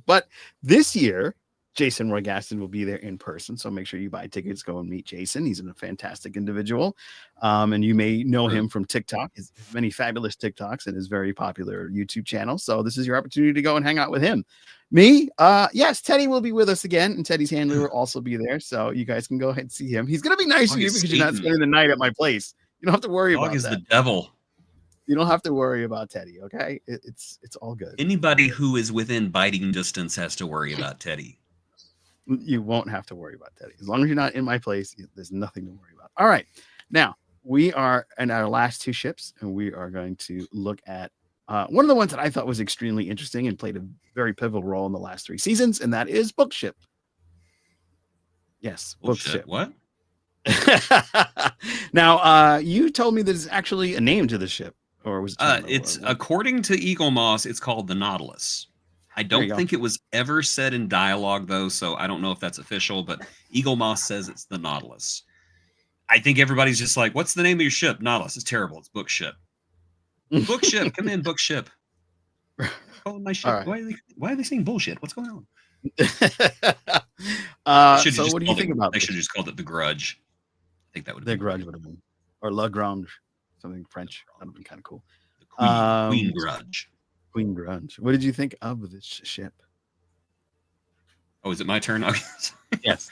But this year, Jason Roy Gaston will be there in person. So make sure you buy tickets, go and meet Jason. He's a fantastic individual. And you may know him from TikTok, his many fabulous TikToks and his very popular YouTube channel. So this is your opportunity to go and hang out with him. Me, yes, Teddy will be with us again, and Teddy's handler will also be there. So you guys can go ahead and see him. He's going to be nice to you because you're not spending the night at my place. You don't have to worry about that. Dog is the devil. You don't have to worry about Teddy, okay? It's all good. Anybody who is within biting distance has to worry about Teddy. You won't have to worry about Teddy. As long as you're not in my place, there's nothing to worry about. All right. Now, we are in our last 2 ships, and we are going to look at one of the ones that I thought was extremely interesting and played a very pivotal role in the last 3 seasons, and that is Bookship. Yes, Bookship. What? Now, you told me there's actually a name to the ship, or was it? It's according to Eagle Moss, it's called the Nautilus. I don't think it was ever said in dialogue, though, so I don't know if that's official, but Eagle Moss says it's the Nautilus. I think everybody's just like, what's the name of your ship? Nautilus. It's terrible. It's Bookship. Bookship, come in, bookship. Calling my ship. All right. Why are they saying bullshit? What's going on? So what do you think about They this? should have just called it the Grudge. I think that would have The been Grudge would have been, or La Grange, something French. That would have been kind of cool. the Queen Grudge. Queen Grudge. What did you think of this ship? Oh, is it my turn? Okay. Yes.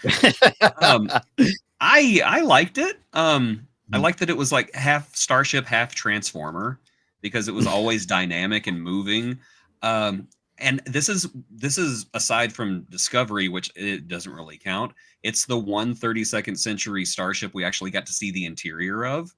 I liked it. I liked that it was like half starship, half transformer, because it was always dynamic and moving. And this is aside from Discovery, which it doesn't really count. It's the 32nd century starship we actually got to see the interior of.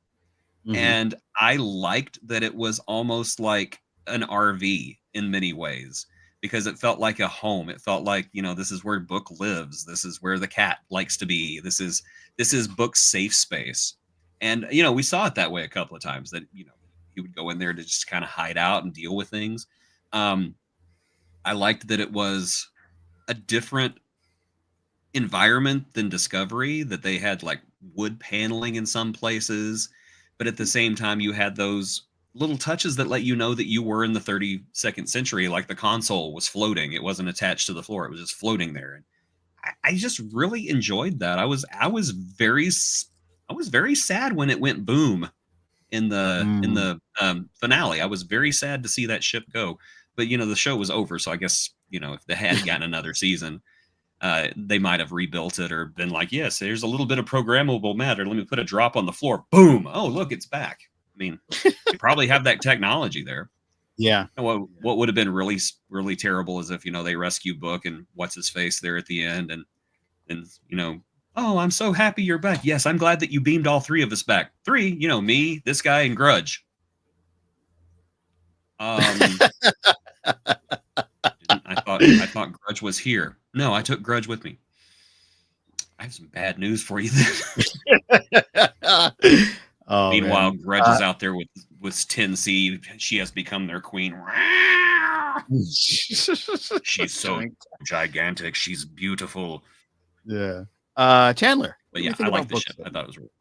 And I liked that it was almost like an RV in many ways, because it felt like a home. It felt like, this is where Book lives. This is where the cat likes to be. This is Book's safe space. And, we saw it that way a couple of times, that, he would go in there to just kind of hide out and deal with things. I liked that it was a different environment than Discovery, that they had like wood paneling in some places, but at the same time you had those little touches that let you know that you were in the 32nd century. Like the console was floating. It wasn't attached to the floor. It was just floating there. And I just really enjoyed that. I was very sad when it went boom in the finale. I was very sad to see that ship go. But, the show was over. So I guess, if they had gotten another season, they might have rebuilt it or been like, yes, there's a little bit of programmable matter. Let me put a drop on the floor. Boom. Oh, look, it's back. I mean, you probably have that technology there. Yeah. What would have been really, really terrible is if, they rescue Book and what's his face there at the end. And oh, I'm so happy you're back. Yes, I'm glad that you beamed all three of us back. Three, me, this guy, and Grudge. I thought Grudge was here. No, I took Grudge with me. I have some bad news for you then. Meanwhile, man. Grudge is out there with 10C. She has become their queen. She's so gigantic. She's beautiful. Yeah. Chandler. But yeah, I like the ship. I thought it was really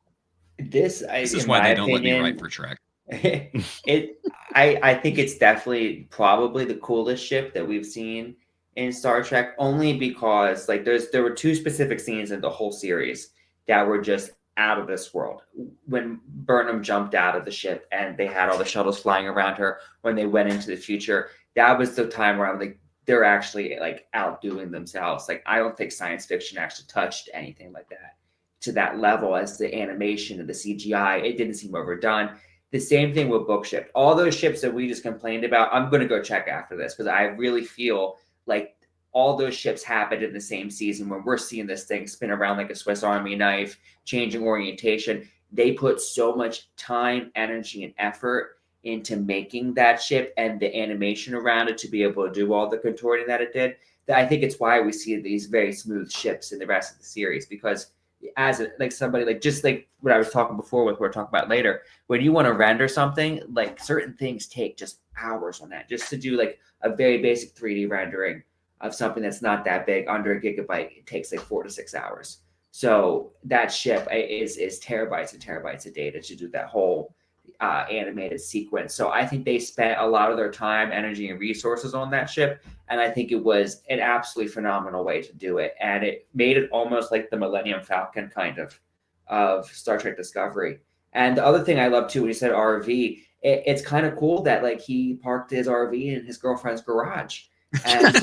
cool. This is why they don't let me write for Trek. I think it's definitely probably the coolest ship that we've seen in Star Trek, only because there were two specific scenes in the whole series that were just out of this world. When Burnham jumped out of the ship and they had all the shuttles flying around her when they went into the future, that was the time where I'm like, they're actually like outdoing themselves. Like, I don't think science fiction actually touched anything like that to that level as the animation and the CGI. It didn't seem overdone. The same thing with Bookship. All those ships that we just complained about, I'm going to go check after this, because I really feel like all those ships happened in the same season when we're seeing this thing spin around like a Swiss Army knife, changing orientation. They put so much time, energy, and effort into making that ship and the animation around it to be able to do all the contorting that it did, that I think it's why we see these very smooth ships in the rest of the series. Because as somebody like, just like what I was talking before with, we're talking about later, when you want to render something, like certain things take just hours on that, just to do like a very basic 3D rendering of something that's not that big, under a gigabyte. It takes like 4 to 6 hours. So that ship is terabytes and terabytes of data to do that whole animated sequence. So I think they spent a lot of their time, energy, and resources on that ship. And I think it was an absolutely phenomenal way to do it. And it made it almost like the Millennium Falcon kind of Star Trek Discovery. And the other thing I love too, when you said RV, it's kind of cool that like he parked his RV in his girlfriend's garage and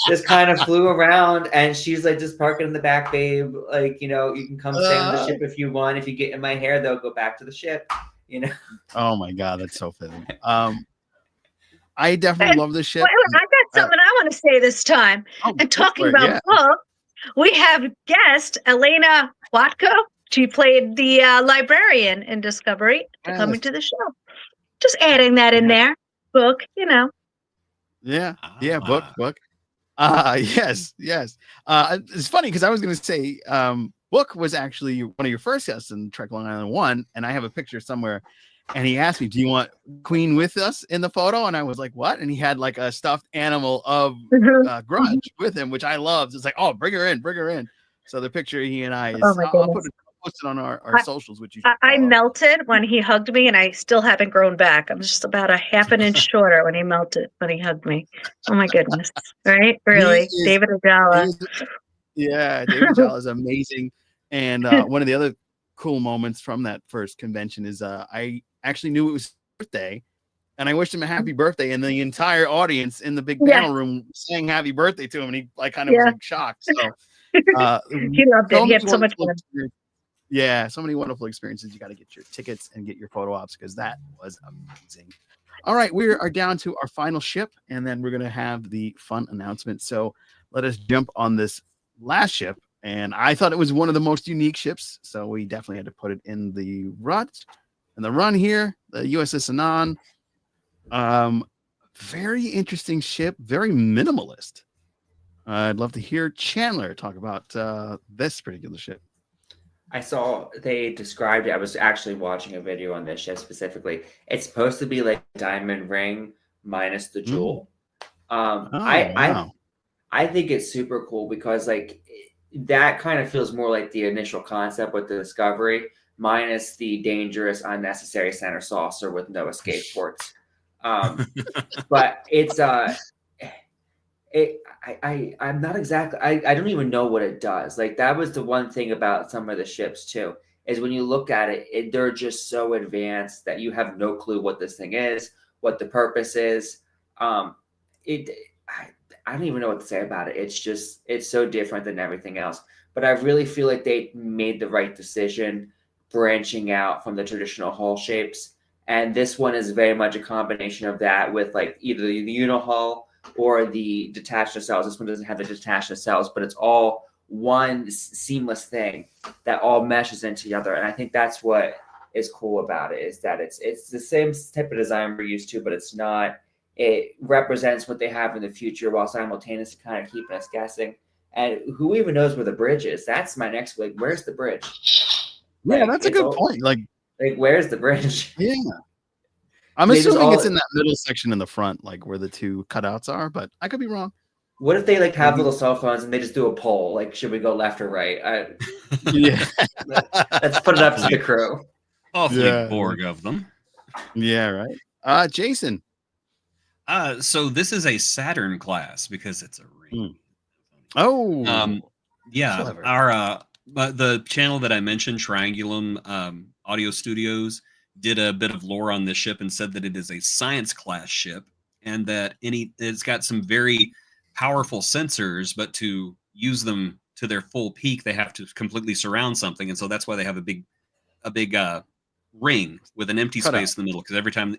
just kind of flew around, and she's like, just park it in the back, babe. Like, you can come stay on the ship if you want. If you get in my hair, they'll go back to the ship. Oh my God, that's so fitting. I definitely love this ship. Wait, I got something I want to say this time. And talking about Book, we have guest Elena Watko. She played the librarian in Discovery, coming to the show. Just adding that in there. Book, Yeah, Book. Yes. It's funny because I was going to say, Book was actually one of your first guests in Trek Long Island 1, and I have a picture somewhere. And he asked me, "Do you want Queen with us in the photo?" And I was like, "What?" And he had like a stuffed animal of Grudge with him, which I loved. It's like, "Oh, bring her in." So the picture he and I is, I'll put post it on our socials, which you should I follow. melted when he hugged me, and I still haven't grown back. I'm just about a half an inch shorter when he hugged me. Oh my goodness! Right? Really, David Ajala. Yeah, David Ajala is amazing. And one of the other cool moments from that first convention is I actually knew it was his birthday, and I wished him a happy birthday, and the entire audience in the big panel room sang happy birthday to him, and he like kind of was like shocked. So he loved it. He had so much fun. Yeah, so many wonderful experiences. You got to get your tickets and get your photo ops because that was amazing. All right, we are down to our final ship, and then we're going to have the fun announcement. So let us jump on this last ship. And I thought it was one of the most unique ships, so we definitely had to put it in the run here, the USS Anon. Very interesting ship, very minimalist. I'd love to hear Chandler talk about this particular ship. I saw they described it. I was actually watching a video on this ship specifically. It's supposed to be like a diamond ring minus the jewel. Wow. I think it's super cool because like that kind of feels more like the initial concept with the Discovery, minus the dangerous, unnecessary center saucer with no escape ports. But it's I'm not exactly. I don't even know what it does. Like that was the one thing about some of the ships too, is when you look at it, they're just so advanced that you have no clue what this thing is, what the purpose is. I don't even know what to say about it. It's so different than everything else. But I really feel like they made the right decision branching out from the traditional hull shapes. And this one is very much a combination of that with like either the unihull or the detached nacelles. This one doesn't have the detached nacelles, but it's all one seamless thing that all meshes into the other. And I think that's what is cool about it, is that it's the same type of design we're used to, but it's not. It represents what they have in the future while simultaneously kind of keeping us guessing. And who even knows where the bridge is? That's my next like, where's the bridge? Yeah, that's a good point. Like where's the bridge? Yeah. I'm assuming it's in that middle section in the front, like where the two cutouts are, but I could be wrong. What if they like have little cell phones and they just do a poll? Like, should we go left or right? Yeah. Let's put it up to the crew. Awfully Borg of them. Yeah, right. Jason. So this is a Saturn class because it's a ring. Oh. Yeah. Clever. Our the channel that I mentioned, Triangulum Audio Studios, did a bit of lore on this ship and said that it is a science class ship and that it's got some very powerful sensors, but to use them to their full peak, they have to completely surround something. And so that's why they have a big ring with an empty space in the middle. Because every time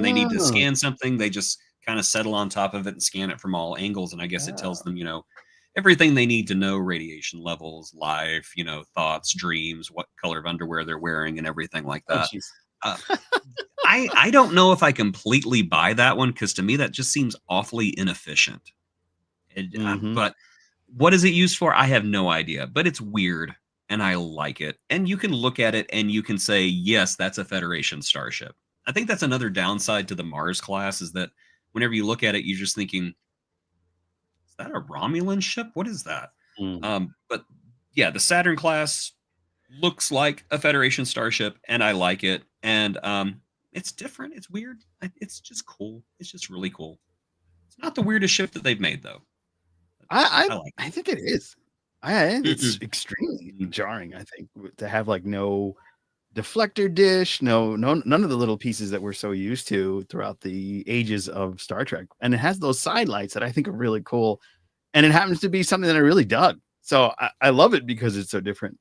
they need to scan something, they just kind of settle on top of it and scan it from all angles. And I guess it tells them, everything they need to know: radiation levels, life, thoughts, dreams, what color of underwear they're wearing, and everything like that. I don't know if I completely buy that one, because to me that just seems awfully inefficient. But what is it used for? I have no idea, but it's weird and I like it. And you can look at it and you can say, yes, that's a Federation starship. I think that's another downside to the Mars class, is that whenever you look at it, you're just thinking, is that a Romulan ship? What is that? But yeah, the Saturn class looks like a Federation starship and I like it. And it's different. It's weird. It's just cool. It's just really cool. It's not the weirdest ship that they've made, though. I think it is. It's extremely jarring, I think, to have like no deflector dish, none of the little pieces that we're so used to throughout the ages of Star Trek. And it has those side lights that I think are really cool. And it happens to be something that I really dug. So I love it because it's so different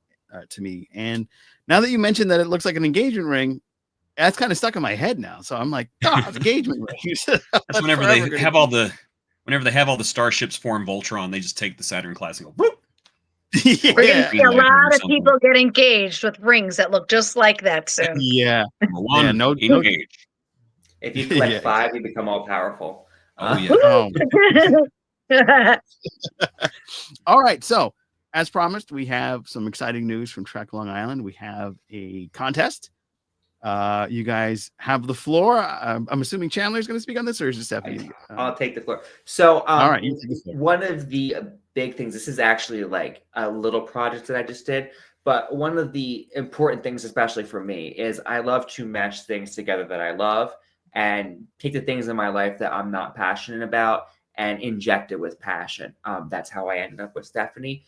to me. And now that you mentioned that it looks like an engagement ring, that's kind of stuck in my head now. So I'm like, it's engagement rings. That's whenever they have all the starships form Voltron, they just take the Saturn class and go, whoop. We're gonna see a lot of people get engaged with rings that look just like that soon. Yeah. No engage. If you collect 5, you become all powerful. Oh yeah. All right. So as promised, we have some exciting news from Trek Long Island. We have a contest. You guys have the floor. I'm assuming Chandler's going to speak on this, or is it Stephanie? I'll take the floor. So, all right, you take the floor. One of the big things, this is actually like a little project that I just did, But one of the important things, especially for me, is I love to mesh things together that I love and take the things in my life that I'm not passionate about and inject it with passion. That's how I ended up with Stephanie,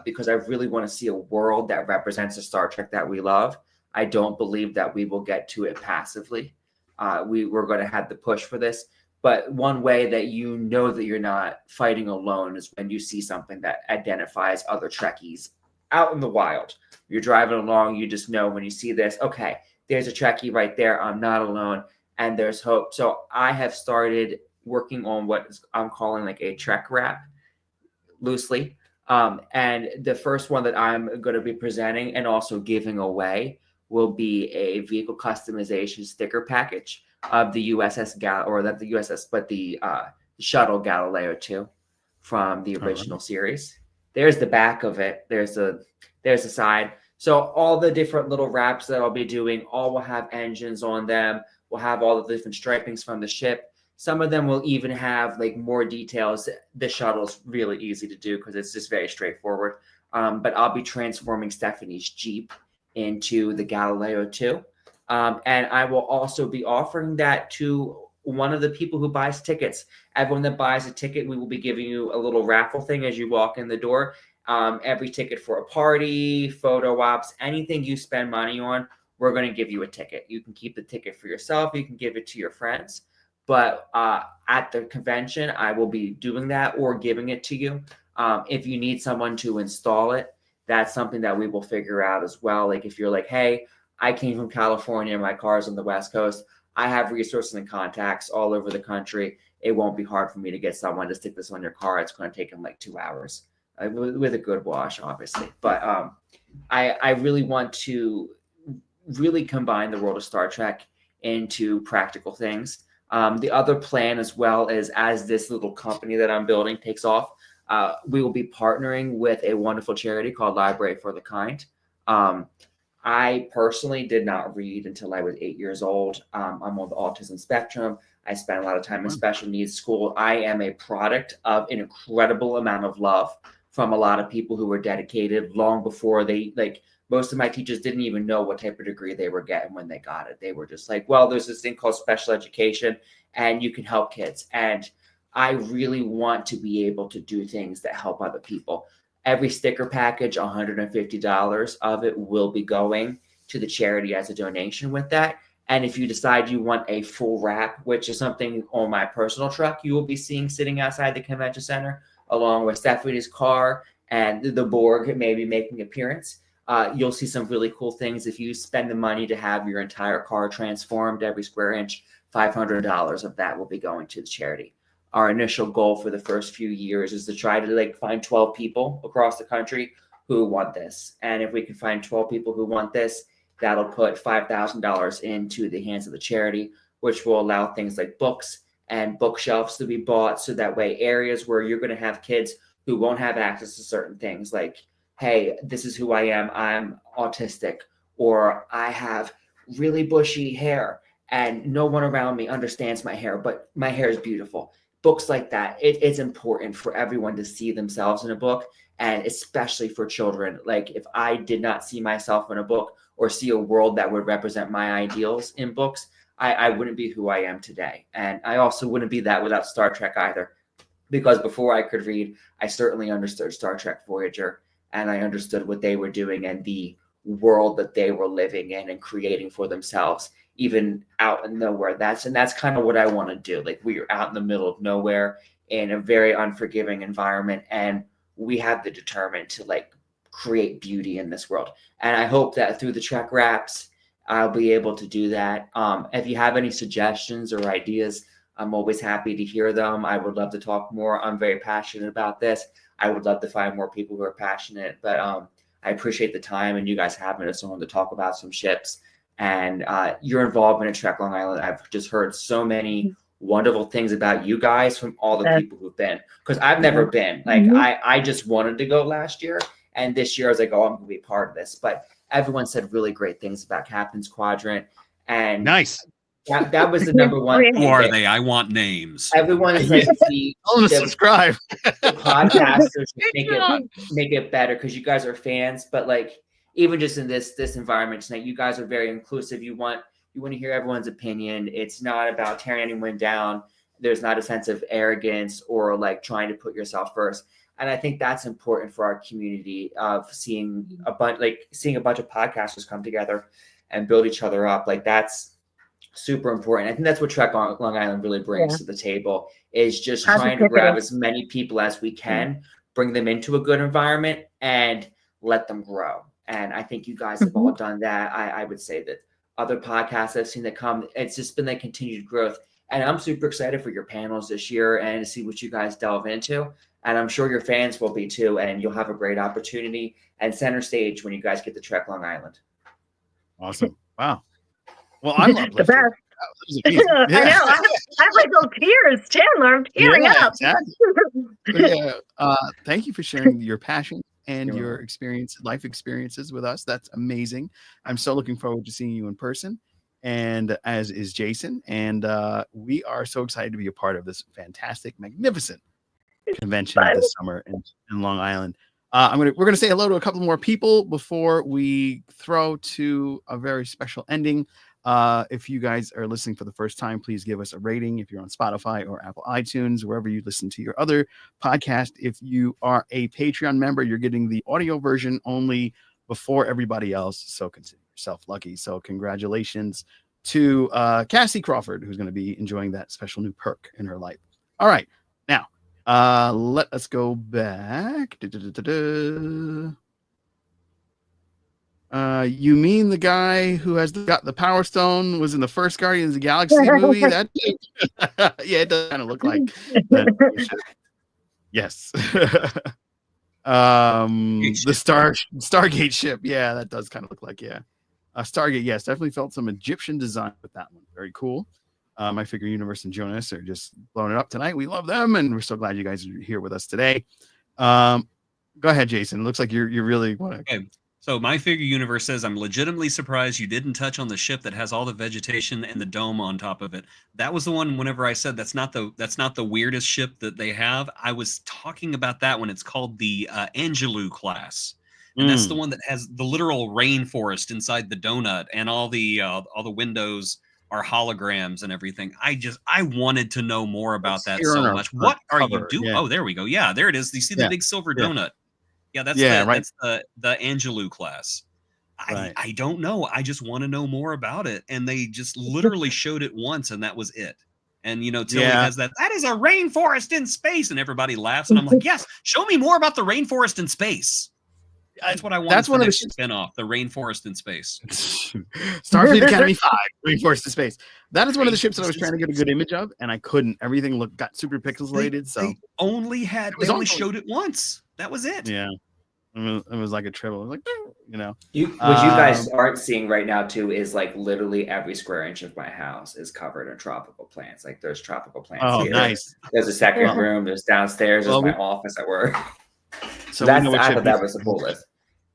because I really want to see a world that represents the Star Trek that we love. I don't believe that we will get to it passively. We're going to have the push for this. But one way that you know that you're not fighting alone is when you see something that identifies other Trekkies out in the wild. You're driving along, you just know when you see this, okay, there's a Trekkie right there. I'm not alone, and there's hope. So I have started working on what I'm calling like a Trek wrap, loosely. And the first one that I'm going to be presenting and also giving away will be a vehicle customization sticker package of the USS the shuttle Galileo 2 from the original series. There's the back of it. There's the side. So all the different little wraps that I'll be doing, all will have engines on them. We'll have all the different stripings from the ship. Some of them will even have like more details. The shuttle's really easy to do because it's just very straightforward. But I'll be transforming Stephanie's Jeep into the Galileo 2. And I will also be offering that to one of the people who buys tickets. Everyone that buys a ticket, we will be giving you a little raffle thing as you walk in the door. Every ticket for a party, photo ops, anything you spend money on, we're going to give you a ticket. You can keep the ticket for yourself. You can give it to your friends. But at the convention, I will be doing that or giving it to you. If you need someone to install it, that's something that we will figure out as well. Like if you're like, hey, I came from California, my car's on the West Coast. I have resources and contacts all over the country. It won't be hard for me to get someone to stick this on your car. It's going to take them like 2 hours with a good wash, obviously. But I really want to really combine the world of Star Trek into practical things. The other plan as well is as this little company that I'm building takes off, we will be partnering with a wonderful charity called Library for the Kind. I personally did not read until I was 8 years old. I'm on the autism spectrum. I spent a lot of time in special needs school. I am a product of an incredible amount of love from a lot of people who were dedicated long before they, like, most of my teachers didn't even know what type of degree they were getting when they got it. They were just like, well, there's this thing called special education and you can help kids. And I really want to be able to do things that help other people. Every sticker package, $150 of it will be going to the charity as a donation with that. And if you decide you want a full wrap, which is something on my personal truck, you will be seeing sitting outside the convention center, along with Stephanie's car and the Borg maybe making an appearance. You'll see some really cool things. If you spend the money to have your entire car transformed every square inch, $500 of that will be going to the charity. Our initial goal for the first few years is to try to find 12 people across the country who want this. And if we can find 12 people who want this, that'll put $5,000 into the hands of the charity, which will allow things like books and bookshelves to be bought. So that way areas where you're going to have kids who won't have access to certain things like, hey, this is who I am. I'm autistic, or I have really bushy hair and no one around me understands my hair, but my hair is beautiful. Books like that, it's important for everyone to see themselves in a book, and especially for children. Like if I did not see myself in a book or see a world that would represent my ideals in books, I wouldn't be who I am today. And I also wouldn't be that without Star Trek either, because before I could read, I certainly understood Star Trek Voyager, and I understood what they were doing and the world that they were living in and creating for themselves, even out in nowhere. That's kind of what I want to do. Like we are out in the middle of nowhere in a very unforgiving environment, and we have the determined to create beauty in this world. And I hope that through the Trek wraps, I'll be able to do that. If you have any suggestions or ideas, I'm always happy to hear them. I would love to talk more. I'm very passionate about this. I would love to find more people who are passionate, but I appreciate the time and you guys having us on to talk about some ships and your involvement in Trek Long Island. I've just heard so many wonderful things about you guys from all the people who've been, because I've never been. I just wanted to go last year, and this year I was like, oh, I'm going to be part of this. But everyone said really great things about Captain's Quadrant, and nice. That was the number one. Who are they? I want names. Everyone is like, I'll subscribe. The podcasters make it better because you guys are fans, but even just in this environment tonight, you guys are very inclusive. You want to hear everyone's opinion. It's not about tearing anyone down. There's not a sense of arrogance or like trying to put yourself first. And I think that's important for our community of seeing a bunch of podcasters come together and build each other up. Like that's super important. I think that's what Trek Long Island really brings to the table, is just trying to grab as many people as we can, bring them into a good environment and let them grow. And I think you guys have all done that. I would say that other podcasts I've seen that come, it's just been that continued growth. And I'm super excited for your panels this year and to see what you guys delve into. And I'm sure your fans will be too. And you'll have a great opportunity and center stage when you guys get to Trek Long Island. Awesome. Wow. Well, I'm the best. I know. I have like little tears, Chandler. I'm tearing up. Exactly. Thank you for sharing your passion and your life experiences with us. That's amazing. I'm so looking forward to seeing you in person, and as is Jason. And we are so excited to be a part of this fantastic, magnificent convention this summer in Long Island. We're gonna say hello to a couple more people before we throw to a very special ending. If you guys are listening for the first time, please give us a rating if you're on Spotify or Apple iTunes, wherever you listen to your other podcast. If you are a Patreon member, you're getting the audio version only before everybody else, so consider yourself lucky. So congratulations to Cassie Crawford, who's going to be enjoying that special new perk in her life. All right, now let us go back. You mean the guy who has got the Power Stone was in the first Guardians of the Galaxy movie? That yeah, it does kind of look like that. Yes. The Stargate ship. Yeah, that does kind of look like Stargate. Yes, definitely felt some Egyptian design with that one. Very cool. My Figure Universe and Jonas are just blowing it up tonight. We love them, and we're so glad you guys are here with us today. Go ahead, Jason. It looks like you really want to. Okay. So My Figure Universe says, I'm legitimately surprised you didn't touch on the ship that has all the vegetation and the dome on top of it. That was the one whenever I said that's not the weirdest ship that they have. I was talking about that one. It's called the Angelou class. And that's the one that has the literal rainforest inside the donut, and all the windows are holograms and everything. I wanted to know more about that so much. What are you doing? Yeah. Oh, there we go. Yeah, there it is. You see the big silver donut. Yeah, that's that's the Angelou class. I don't know. I just want to know more about it. And they just literally showed it once, and that was it. And Tilly has that is a rainforest in space, and everybody laughs. And I'm like, yes, show me more about the rainforest in space. That's what I want. That's one of the spin-off, the rainforest in space. Starfleet Academy 5, Rainforest in Space. That is one of the ships that I was trying to get a good image of, and I couldn't. Everything got super pixelated. So they only showed it once. That was it. Yeah. It was like a triple. It was like, what you guys aren't seeing right now too is like literally every square inch of my house is covered in tropical plants. Like there's tropical plants here. Nice. There's a second room. There's downstairs. There's my office at work. So I thought that was the coolest.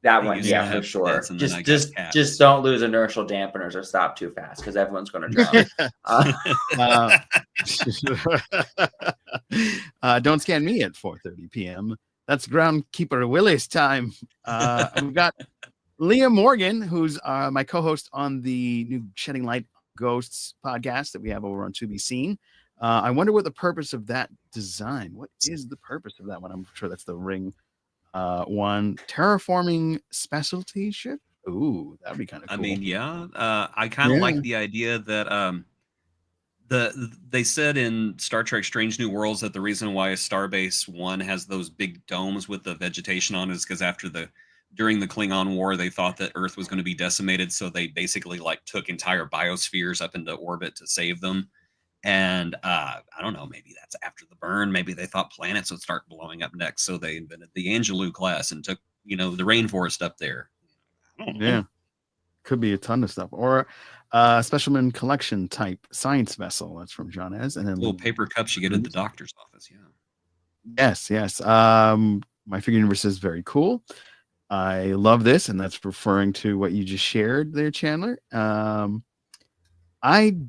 That one, for sure. Just don't lose inertial dampeners or stop too fast because everyone's going to drown. Don't scan me at 4:30 p.m. That's Groundkeeper Willis time. We've got Leah Morgan, who's my co-host on the new Shedding Light Ghosts podcast that we have over on To Be Seen. I wonder what the purpose of that design. What is the purpose of that one? I'm sure that's the ring one. Terraforming specialty ship. Ooh, that'd be kind of cool. I mean, I kind of like the idea that they said in Star Trek Strange New Worlds that the reason why Starbase 1 has those big domes with the vegetation on it is because during the Klingon War, they thought that Earth was going to be decimated, so they basically took entire biospheres up into orbit to save them. And I don't know, maybe that's after the burn. Maybe they thought planets would start blowing up next, so they invented the Angelou class and took the rainforest up there. I don't know. Yeah, could be a ton of stuff. Or specimen collection type science vessel. That's from John Ez. And then little paper cups you get at the doctor's office. Yes. My Figure Universe is very cool. I love this, and that's referring to what you just shared there, Chandler. IDIC.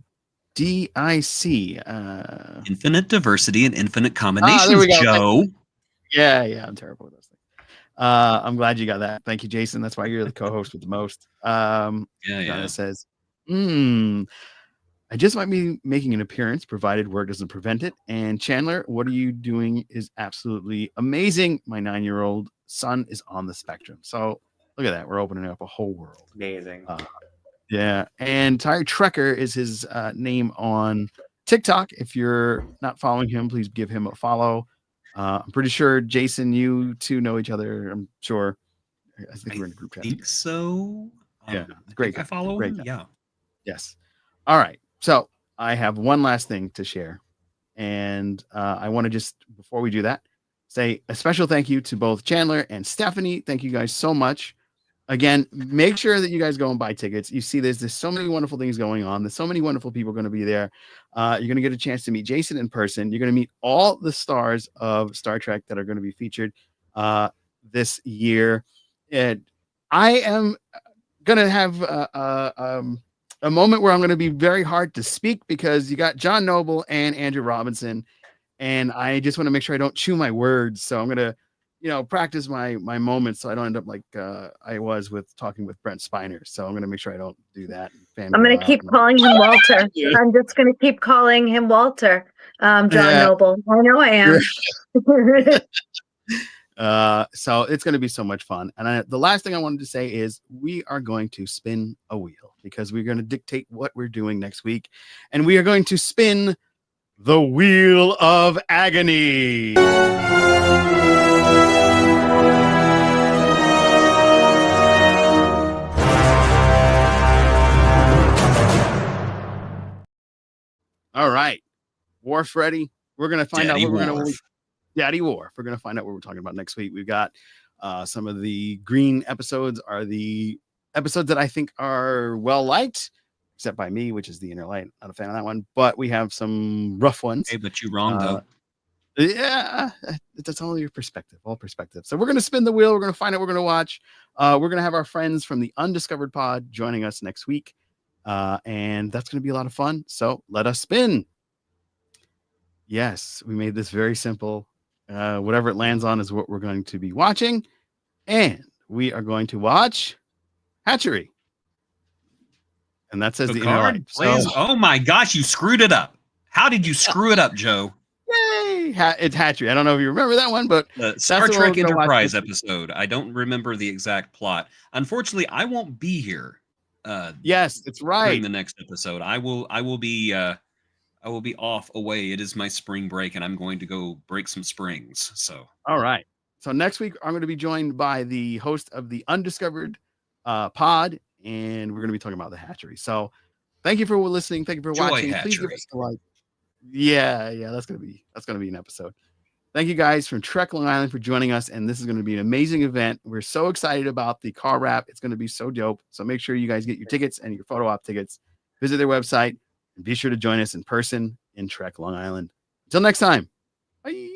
Infinite diversity and infinite combinations, Joe. Yeah, I'm terrible with those things. I'm glad you got that. Thank you, Jason. That's why you're the co-host with the most. Yeah, Donna says, I just might be making an appearance, provided work doesn't prevent it. And Chandler, what are you doing is absolutely amazing. My 9-year-old son is on the spectrum. So look at that. We're opening up a whole world. Amazing. Yeah. And Tired Trekker is his name on TikTok. If you're not following him, please give him a follow. I'm pretty sure, Jason, you two know each other. I'm sure. I think we're in a group chat. I think so. Yeah. Great. I follow him. Guy. Yeah. Yes. All right. So I have one last thing to share. And I want to just, before we do that, say a special thank you to both Chandler and Stephanie. Thank you guys so much. Again, make sure that you guys go and buy tickets. You see, there's so many wonderful things going on. There's so many wonderful people going to be there. You're going to get a chance to meet Jason in person. You're going to meet all the stars of Star Trek that are going to be featured this year. And I am going to have a moment where I'm going to be very hard to speak because you got John Noble and Andrew Robinson. And I just want to make sure I don't chew my words. So I'm going to, practice my moments so I don't end up like I was with talking with Brent Spiner. So I'm going to make sure I don't do that. I'm going to keep calling him Walter. I'm just going to keep calling him Walter. John Noble. I know I am. So it's going to be so much fun. And the last thing I wanted to say is we are going to spin a wheel because we're going to dictate what we're doing next week. And we are going to spin the Wheel of Agony. All right. Worf ready. We're going to find out what we're going to Daddy Worf. We're going to find out what we're talking about next week. We've got some of the green episodes are the episodes that I think are well liked, except by me, which is the Inner Light. Not a fan of that one, but we have some rough ones. Hey, but you're wrong though. Yeah, that's all your perspective, all perspective. So we're going to spin the wheel. We're going to find out what we're going to watch. We're going to have our friends from the Undiscovered Pod joining us next week. And that's going to be a lot of fun. So let us spin. Yes, we made this very simple. Whatever it lands on is what we're going to be watching. And we are going to watch Hatchery. And that says the Inner Light. So, oh my gosh, you screwed it up. How did you screw it up, Joe? Yay! It's Hatchery. I don't know if you remember that one, but the Star Trek Enterprise episode. I don't remember the exact plot. Unfortunately, I won't be here. Yes, it's right. During the next episode, I will be off away. It is my spring break, and I'm going to go break some springs. So, all right. So next week I'm going to be joined by the host of the Undiscovered Pod, and we're going to be talking about the Hatchery. So, thank you for listening. Thank you for watching. Hatchery. Please give us a like. Yeah, that's gonna be an episode. Thank you guys from Trek Long Island for joining us, and this is going to be an amazing event. We're so excited about the car wrap. It's going to be so dope. So make sure you guys get your tickets and your photo op tickets. Visit their website and be sure to join us in person in Trek Long Island. Until next time. Bye.